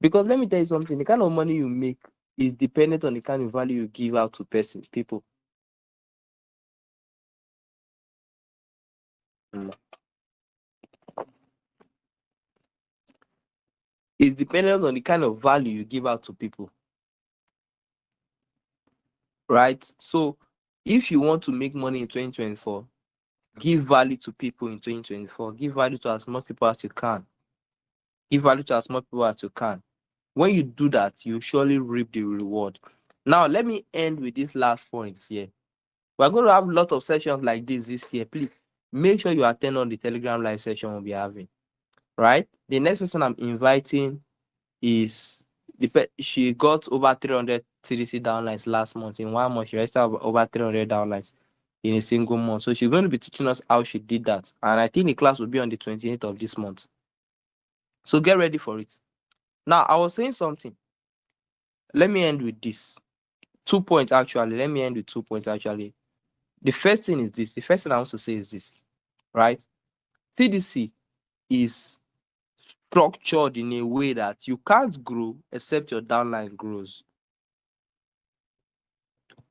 Because let me tell you something, the kind of money you make is dependent on the kind of value you give out to people. It's dependent on the kind of value you give out to people. Right? So if you want to make money in 2024, give value to people in 2024. Give value to as much people as you can. When you do that, you surely reap the reward. Now, let me end with this last point here. We're going to have a lot of sessions like this year. Please make sure you attend on the Telegram live session we'll be having. Right? The next person I'm inviting is she got over 300 TDC downlines last month. In 1 month, she registered over 300 downlines in a single month. So she's going to be teaching us how she did that. And I think the class will be on the 28th of this month. So get ready for it. Now, I was saying something. Let me end with this. 2 points, actually. Let me end with 2 points, actually. The first thing is this. The first thing I want to say is this, right? TDC is structured in a way that you can't grow except your downline grows.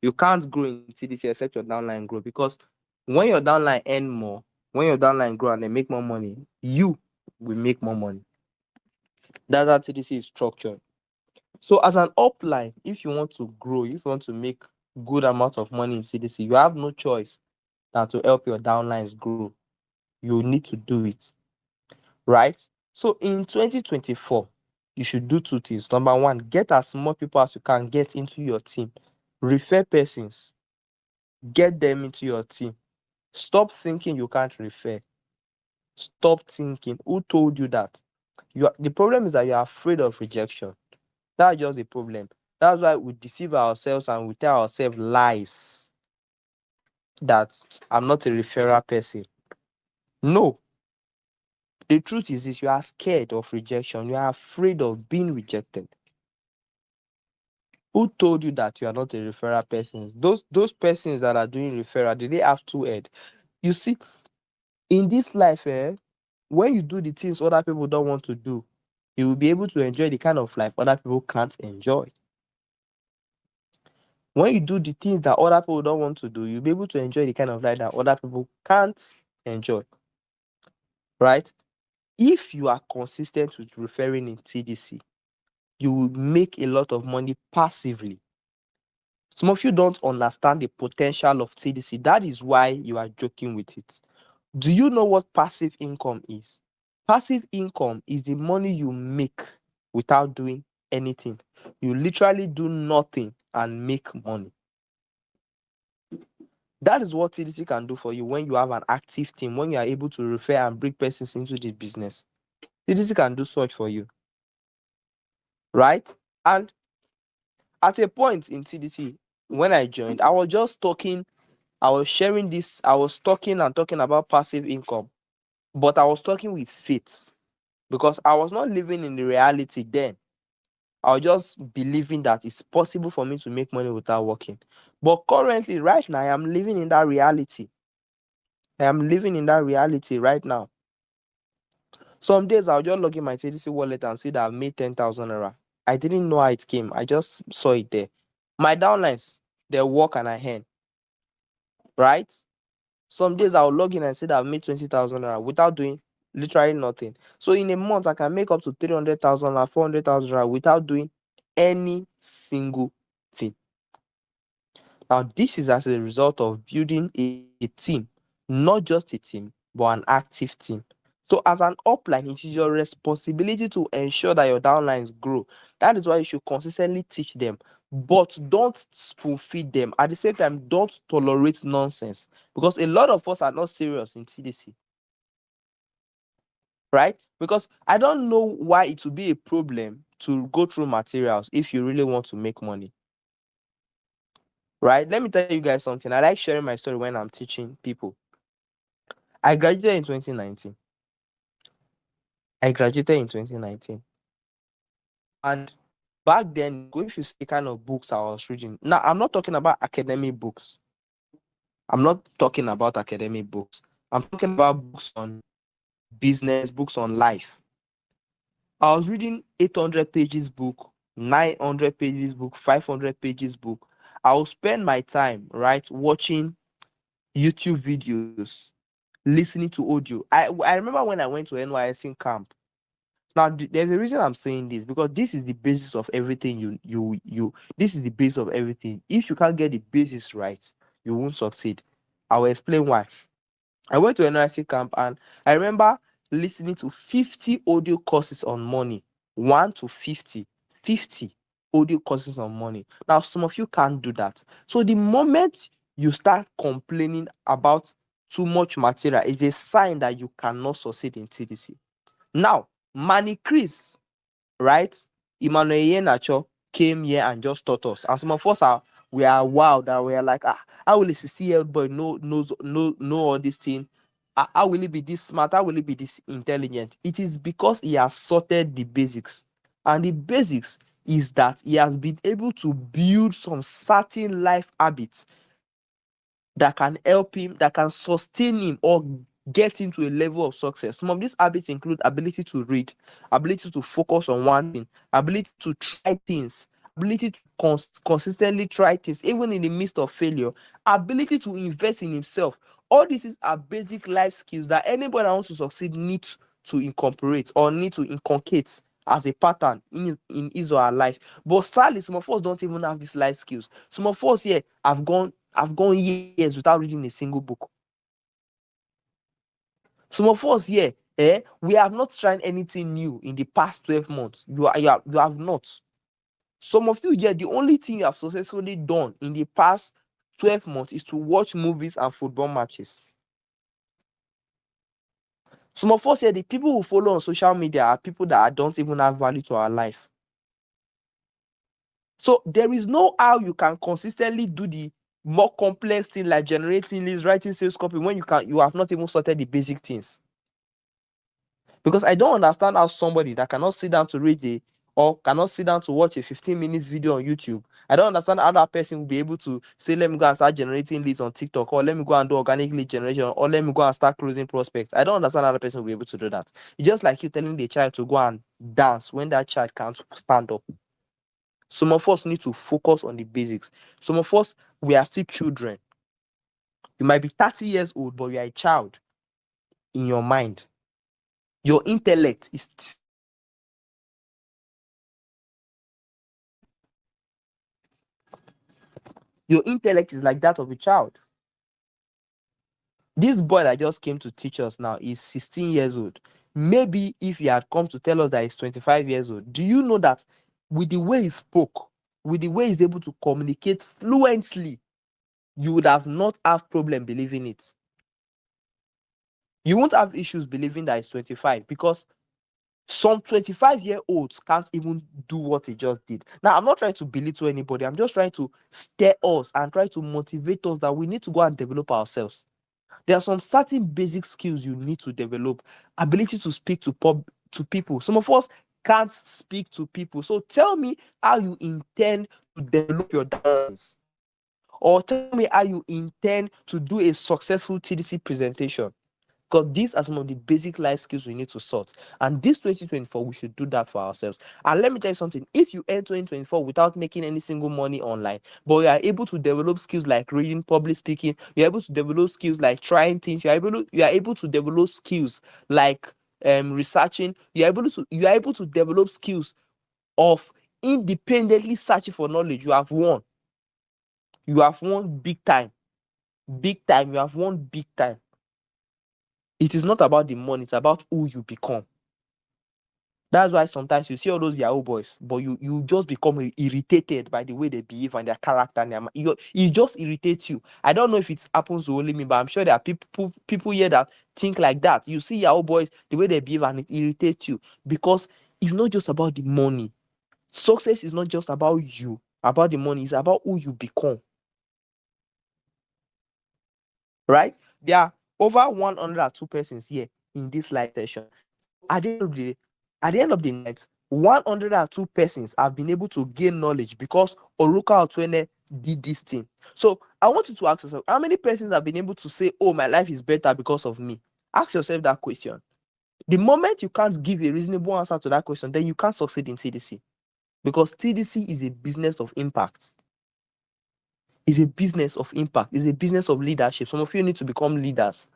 You can't grow in TDC except your downline grow, because when your downline earn more, when your downline grow and they make more money, you will make more money. That's how TDC is structured. So as an upline, if you want to grow, if you want to make good amount of money in TDC, you have no choice than to help your downlines grow. You need to do it, right? So in 2024, you should do 2 things. Number 1, get as more people as you can get into your team. Refer persons. Get them into your team. Stop thinking you can't refer. Stop thinking. Who told you that? The problem is that you're afraid of rejection. That's just the problem. That's why we deceive ourselves and we tell ourselves lies that I'm not a referral person. No. The truth is this: you are scared of rejection. You are afraid of being rejected. Who told you that you are not a referral person? Those persons that are doing referral, did they have 2 heads? You see, in this life, when you do the things other people don't want to do, you will be able to enjoy the kind of life other people can't enjoy. When you do the things that other people don't want to do, you'll be able to enjoy the kind of life that other people can't enjoy. Right? If you are consistent with referring in TDC, you will make a lot of money passively. Some of you don't understand the potential of TDC. That is why you are joking with it. Do you know what passive income is? Passive income is the money you make without doing anything. You literally do nothing and make money. That is what TDC can do for you when you have an active team, when you are able to refer and bring persons into this business. TDC can do such for you. Right? And at a point in TDC, when I joined, I was just talking, I was sharing this, I was talking and talking about passive income, but I was talking with faith because I was not living in the reality then. I was just believing that it's possible for me to make money without working. But currently, right now, I am living in that reality. I am living in that reality right now. Some days I'll just log in my TDC wallet and see that I've made 10,000 naira. I didn't know how it came. I just saw it there. My downlines, they work and I earn. Right? Some days I'll log in and see that I've made 20,000 naira without doing literally nothing. So in a month, I can make up to 300,000 or 400,000 naira without doing any single thing. Now, this is as a result of building a team, not just a team, but an active team. So as an upline, it is your responsibility to ensure that your downlines grow. That is why you should consistently teach them, but don't spoon feed them. At the same time, don't tolerate nonsense, because a lot of us are not serious in TDC. Right? Because I don't know why it would be a problem to go through materials if you really want to make money. Right? Let me tell you guys something. I like sharing my story when I'm teaching people. I graduated in 2019. And back then, if you see the kind of books I was reading. Now, I'm not talking about academic books. I'm talking about books on business, books on life. I was reading 800 pages book, 900 pages book, 500 pages book. I will spend my time, right, watching YouTube videos, listening to audio. I remember when I went to NYSC camp. Now, there's a reason I'm saying this, because this is the basis of everything. This is the base of everything. If you can't get the basis right, you won't succeed. I will explain why. I went to NYSC camp and I remember listening to 50 audio courses on money. 1 to 50 audio courses on money. Now, some of you can't do that. So the moment you start complaining about too much material, it's a sign that you cannot succeed in TDC. Now, Manny Chris, right? Emmanuel Iheanacho came here and just taught us. And some of us we are wild and we are like, how will a 60-year-old boy know all these things? How will he be this smart? How will he be this intelligent? It is because he has sorted the basics. And the basics is that he has been able to build some certain life habits that can help him, that can sustain him or get him to a level of success. Some of these habits include ability to read, ability to focus on one thing, ability to try things, ability to consistently try things, even in the midst of failure, ability to invest in himself. All these are basic life skills that anybody that wants to succeed needs to incorporate or need to inculcate as a pattern in his or her life. But sadly, some of us don't even have these life skills. Some of us here have gone years without reading a single book. Some of us here, we have not tried anything new in the past 12 months. You have not. Some of you here, the only thing you have successfully done in the past 12 months is to watch movies and football matches. Some of us here, the people who follow on social media are people that don't even have value to our life. So there is no how you can consistently do the more complex thing like generating leads, writing sales copy when you have not even sorted the basic things. Because I don't understand how somebody that cannot sit down to read or cannot sit down to watch a 15 minutes video on YouTube, I don't understand how that person will be able to say, let me go and start generating leads on TikTok, or let me go and do organic lead generation, or let me go and start closing prospects. I don't understand how that person will be able to do that. It's just like you telling the child to go and dance when that child can't stand up. Some of us need to focus on the basics. Some of us, we are still children. You might be 30 years old, but you are a child in your mind. Your intellect is like that of a child. This boy that just came to teach us now is 16 years old. Maybe if he had come to tell us that he's 25 years old, do you know that with the way he spoke, with the way he's able to communicate fluently, you would have not have problem believing it. You won't have issues believing that he's 25 because some 25-year-olds can't even do what he just did. Now, I'm not trying to belittle anybody. I'm just trying to stir us and try to motivate us that we need to go and develop ourselves. There are some certain basic skills you need to develop. Ability to speak to people. Some of us can't speak to people. So tell me how you intend to develop your talents. Or tell me how you intend to do a successful TDC presentation. Because these are some of the basic life skills we need to sort. And this 2024, we should do that for ourselves. And let me tell you something. If you end 2024 without making any single money online, but you are able to develop skills like reading, public speaking, you're able to develop skills like trying things, you are able to develop skills like researching, you are able to develop skills of independently searching for knowledge, you have won. You have won big time. Big time. You have won big time. It is not about the money, it's about who you become. That's why sometimes you see all those Yahoo boys, but you just become irritated by the way they behave and their character. And it just irritates you. I don't know if it happens to only me, but I'm sure there are people here that think like that. You see Yahoo boys, the way they behave, and it irritates you because it's not just about the money. Success is not just about you, about the money. It's about who you become. Right? There are over 102 persons here in this live session. At the end of the night, 102 persons have been able to gain knowledge because Oruka Otwene did this thing. So I want you to ask yourself, how many persons have been able to say, oh, my life is better because of me? Ask yourself that question. The moment you can't give a reasonable answer to that question, then you can't succeed in TDC. Because TDC is a business of impact. It's a business of impact. It's a business of leadership. Some of you need to become leaders.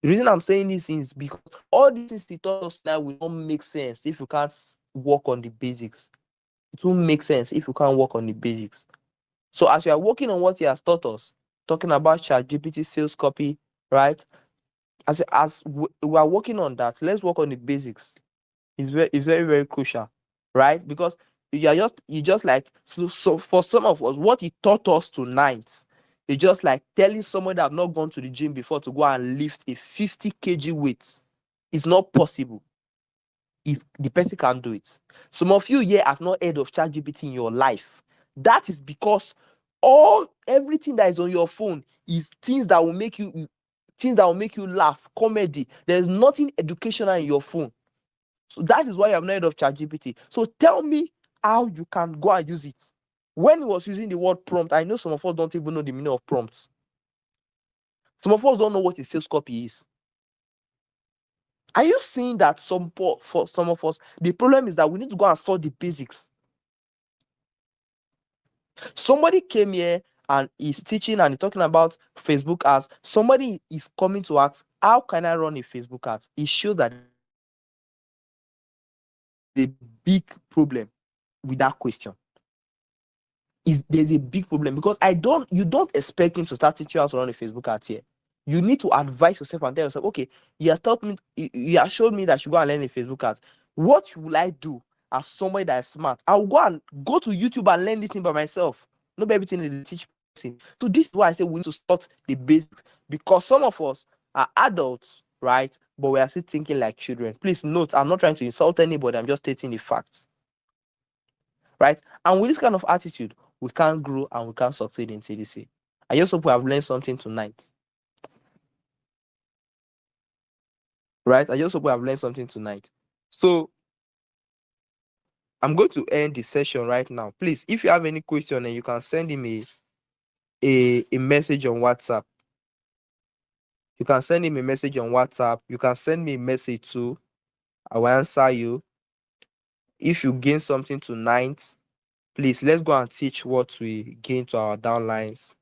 The reason I'm saying this is because all these things he taught us now will not make sense if you can't work on the basics. It won't make sense if you can't work on the basics. So as you are working on what he has taught us, talking about ChatGPT sales copy, right? As we are working on that, let's work on the basics. It's very, very crucial, right? Because you just like so for some of us, what he taught us tonight, it's just like telling someone that have not gone to the gym before to go and lift a 50 kg weight. It's not possible. if the person can't do it. Some of you here have not heard of ChatGPT in your life. That is because everything that is on your phone is things that will make you laugh, comedy. There's nothing educational in your phone. So that is why you have not heard of ChatGPT. So tell me how you can go and use it. When he was using the word prompt, I know some of us don't even know the meaning of prompts. Some of us don't know what a sales copy is. Are you seeing that for some of us, the problem is that we need to go and sort the basics? Somebody came here and is teaching and talking about Facebook ads. Somebody is coming to ask, how can I run a Facebook ads? It shows that the big problem with that question. There's a big problem because you don't expect him to start teaching you how to run a Facebook ad here. You need to advise yourself and tell yourself, okay, he has taught me, he has showed me that I should go and learn a Facebook ad. What will I do as somebody that is smart? I'll go to YouTube and learn this thing by myself. Not everything they teach person. So this is why I say we need to start the basics, because some of us are adults, right? But we are still thinking like children. Please note, I'm not trying to insult anybody. I'm just stating the facts, right? And with this kind of attitude, we can't grow and we can't succeed in TDC. I just hope we have learned something tonight. Right? I just hope we have learned something tonight. So I'm going to end the session right now. Please, if you have any question, then you can send him a message on WhatsApp. You can send him a message on WhatsApp. You can send me a message too. I will answer you. If you gain something tonight, please let's go and teach what we gain to our downlines.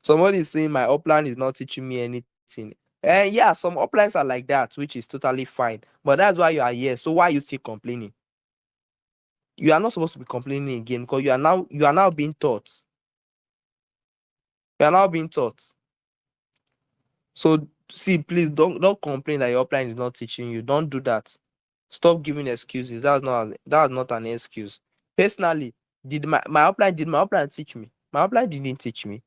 Somebody is saying my upline is not teaching me anything. And yeah, some uplines are like that, which is totally fine. But that's why you are here. So why are you still complaining? You are not supposed to be complaining again, because you are now being taught. You are now being taught. So see, please don't complain that your upline is not teaching you. Don't do that. Stop giving excuses. That's not an excuse. Personally, did my upline teach me? My upline didn't teach me.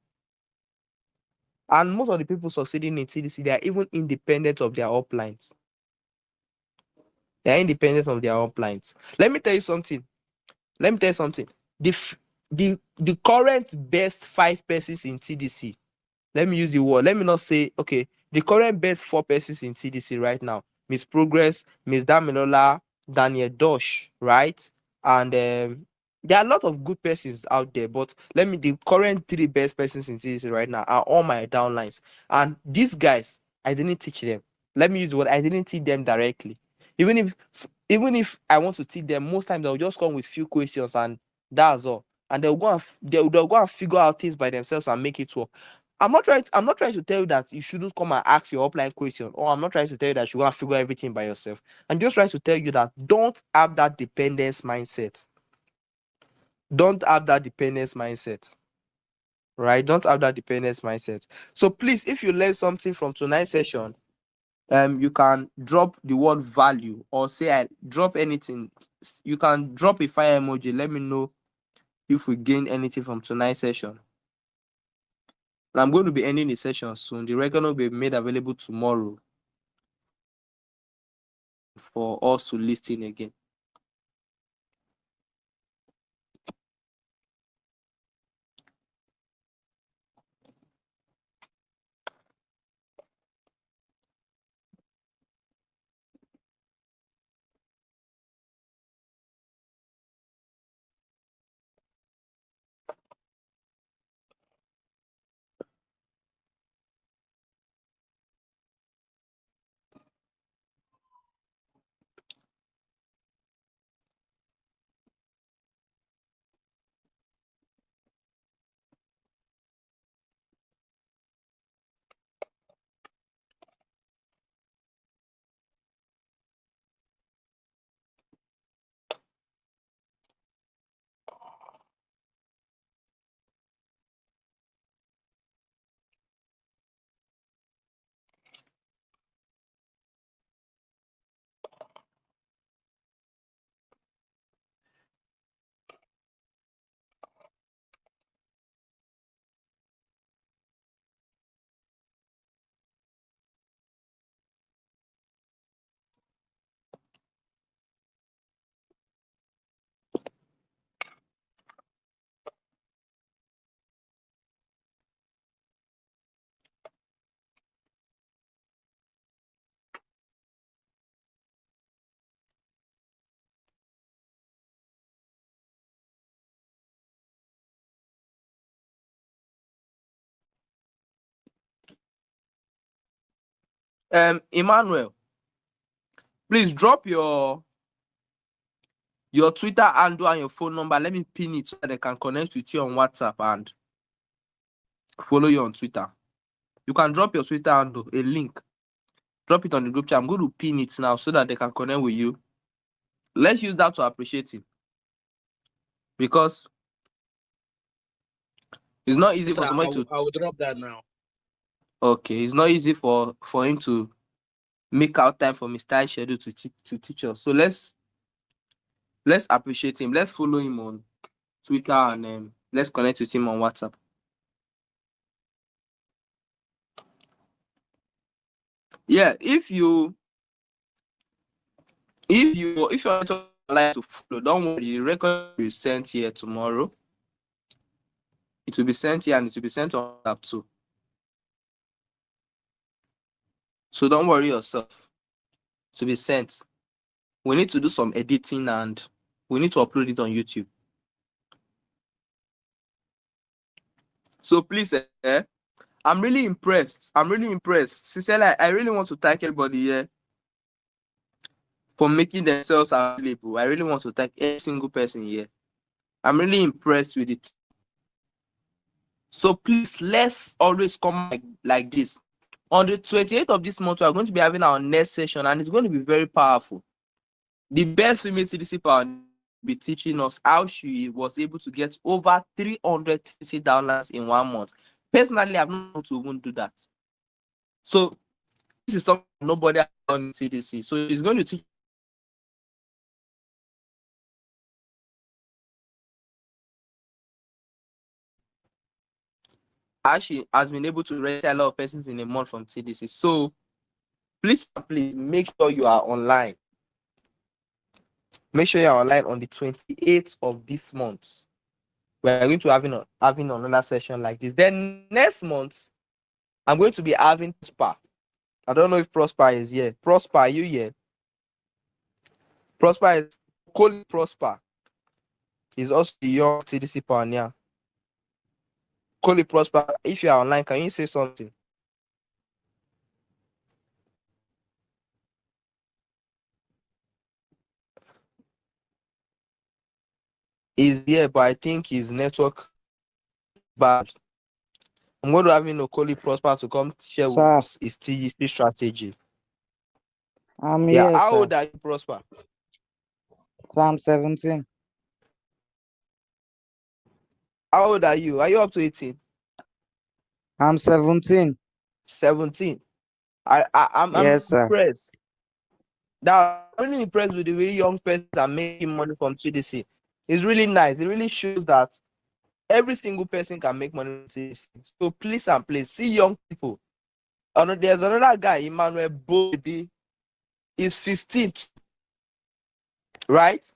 And most of the people succeeding in TDC, they are even independent of their uplines. They are independent of their uplines. Let me tell you something. The current best 5 persons in TDC. Let me use the word. Let me not say, okay, the current best 4 persons in TDC right now. Miss Progress, Miss Damilola, Daniel Dosh, right? And there are a lot of good persons out there, but the current 3 best persons in TDC right now are all my downlines. And these guys, I didn't teach them. Let me use the word, I didn't teach them directly. Even if I want to teach them, most times they'll just come with few questions and that's all. And they'll go and figure out things by themselves and make it work. I'm not trying to tell you that you shouldn't come and ask your upline question, or I'm not trying to tell you that you want to figure everything by yourself. I'm just trying to tell you that don't have that dependence mindset. Don't have that dependence mindset. Right? Don't have that dependence mindset. So please, if you learn something from tonight's session, you can drop the word value, or say I drop anything. You can drop a fire emoji. Let me know if we gain anything from tonight's session. And I'm going to be ending the session soon. The recording will be made available tomorrow for us to listen again. Emmanuel, please drop your Twitter handle and your phone number. Let me pin it so that they can connect with you on WhatsApp and follow you on Twitter. You can drop your Twitter handle, a link. Drop it on the group chat. I'm going to pin it now so that they can connect with you. Let's use that to appreciate him. Because it's not easy for somebody to... I will drop that now. Okay, it's not easy for him to make out time for Mr. tight schedule to teach us. So let's appreciate him. Let's follow him on Twitter and let's connect with him on WhatsApp. Yeah, if you want to like to follow, don't worry, the record will be sent here tomorrow. It will be sent here and it will be sent on WhatsApp too. So don't worry yourself. To be sent. We need to do some editing and we need to upload it on YouTube. So please, I'm really impressed. Sincerely, I really want to thank everybody here for making themselves available. I really want to thank every single person here. I'm really impressed with it. So please, let's always come like this. On the 28th of this month, we are going to be having our next session and it's going to be very powerful. The best female TDC power will be teaching us how she was able to get over 300 TDC downloads in 1 month. Personally, I've not able to even do that. So this is something nobody has done in TDC. So she's going to teach how she has been able to register a lot of persons in a month from TDC. So please make sure you are online. Make sure you are online on the 28th of this month. We are going to having another session like this. Then next month, I'm going to be having Prosper. I don't know if Prosper is here. Prosper, are you here? Prosper is Colin Prosper. He's also a young TDC pioneer. Colin Prosper, if you are online, can you say something? He's here, but I think his network bad. I'm going to have Colin Prosper to come share with us his TDC strategy. I'm here. How old are you, Prosper? So I'm 17. How old are you? Are you up to 18? I'm 17. 17. I'm impressed. I'm really impressed with the way young people are making money from TDC. It's really nice. It really shows that every single person can make money from TDC. So please and please see young people. There's another guy, Emmanuel Bode. He's 15, right?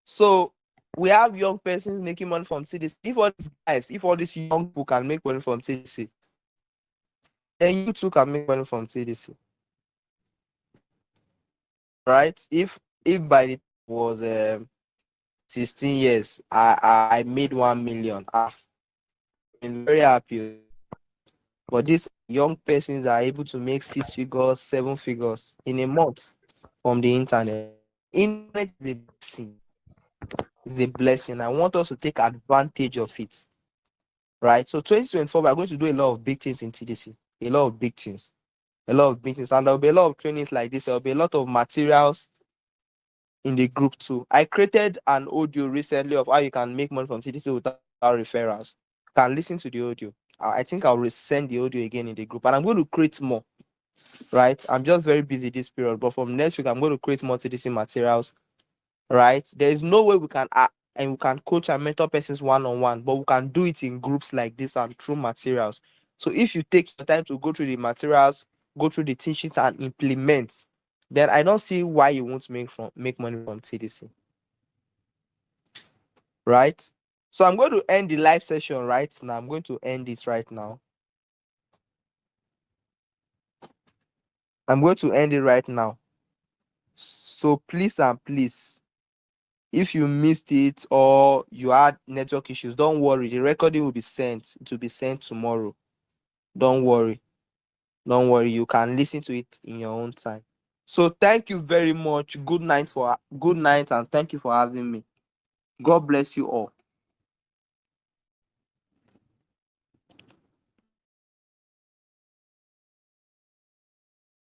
So we have young persons making money from TDC. If all these young people can make money from TDC, then you too can make money from TDC. Right? If by the was 16 years, I made 1 million. I'm very happy. But these young persons are able to make 6 figures, 7 figures in a month from the internet. Internet is a blessing. It's a blessing. I want us to take advantage of it. Right? So 2024, we're going to do a lot of big things in TDC. A lot of big things. And there'll be a lot of trainings like this. There'll be a lot of materials in the group too. I created an audio recently of how you can make money from TDC without referrals. You can listen to the audio. I think I'll resend the audio again in the group, and I'm going to create more. Right? I'm just very busy this period, but from next week I'm going to create more TDC materials. Right? There is no way we can coach and mentor persons one-on-one, but we can do it in groups like this and through materials. So if you take your time to go through the materials, go through the teachings and implement, then I don't see why you won't make money from TDC. Right? So I'm going to end the live session right now. I'm going to end it right now. I'm going to end it right now. So please and please, if you missed it or you had network issues, don't worry. The recording will be sent. It will be sent tomorrow. Don't worry. Don't worry, you can listen to it in your own time. So thank you very much. Good night, and thank you for having me. God bless you all.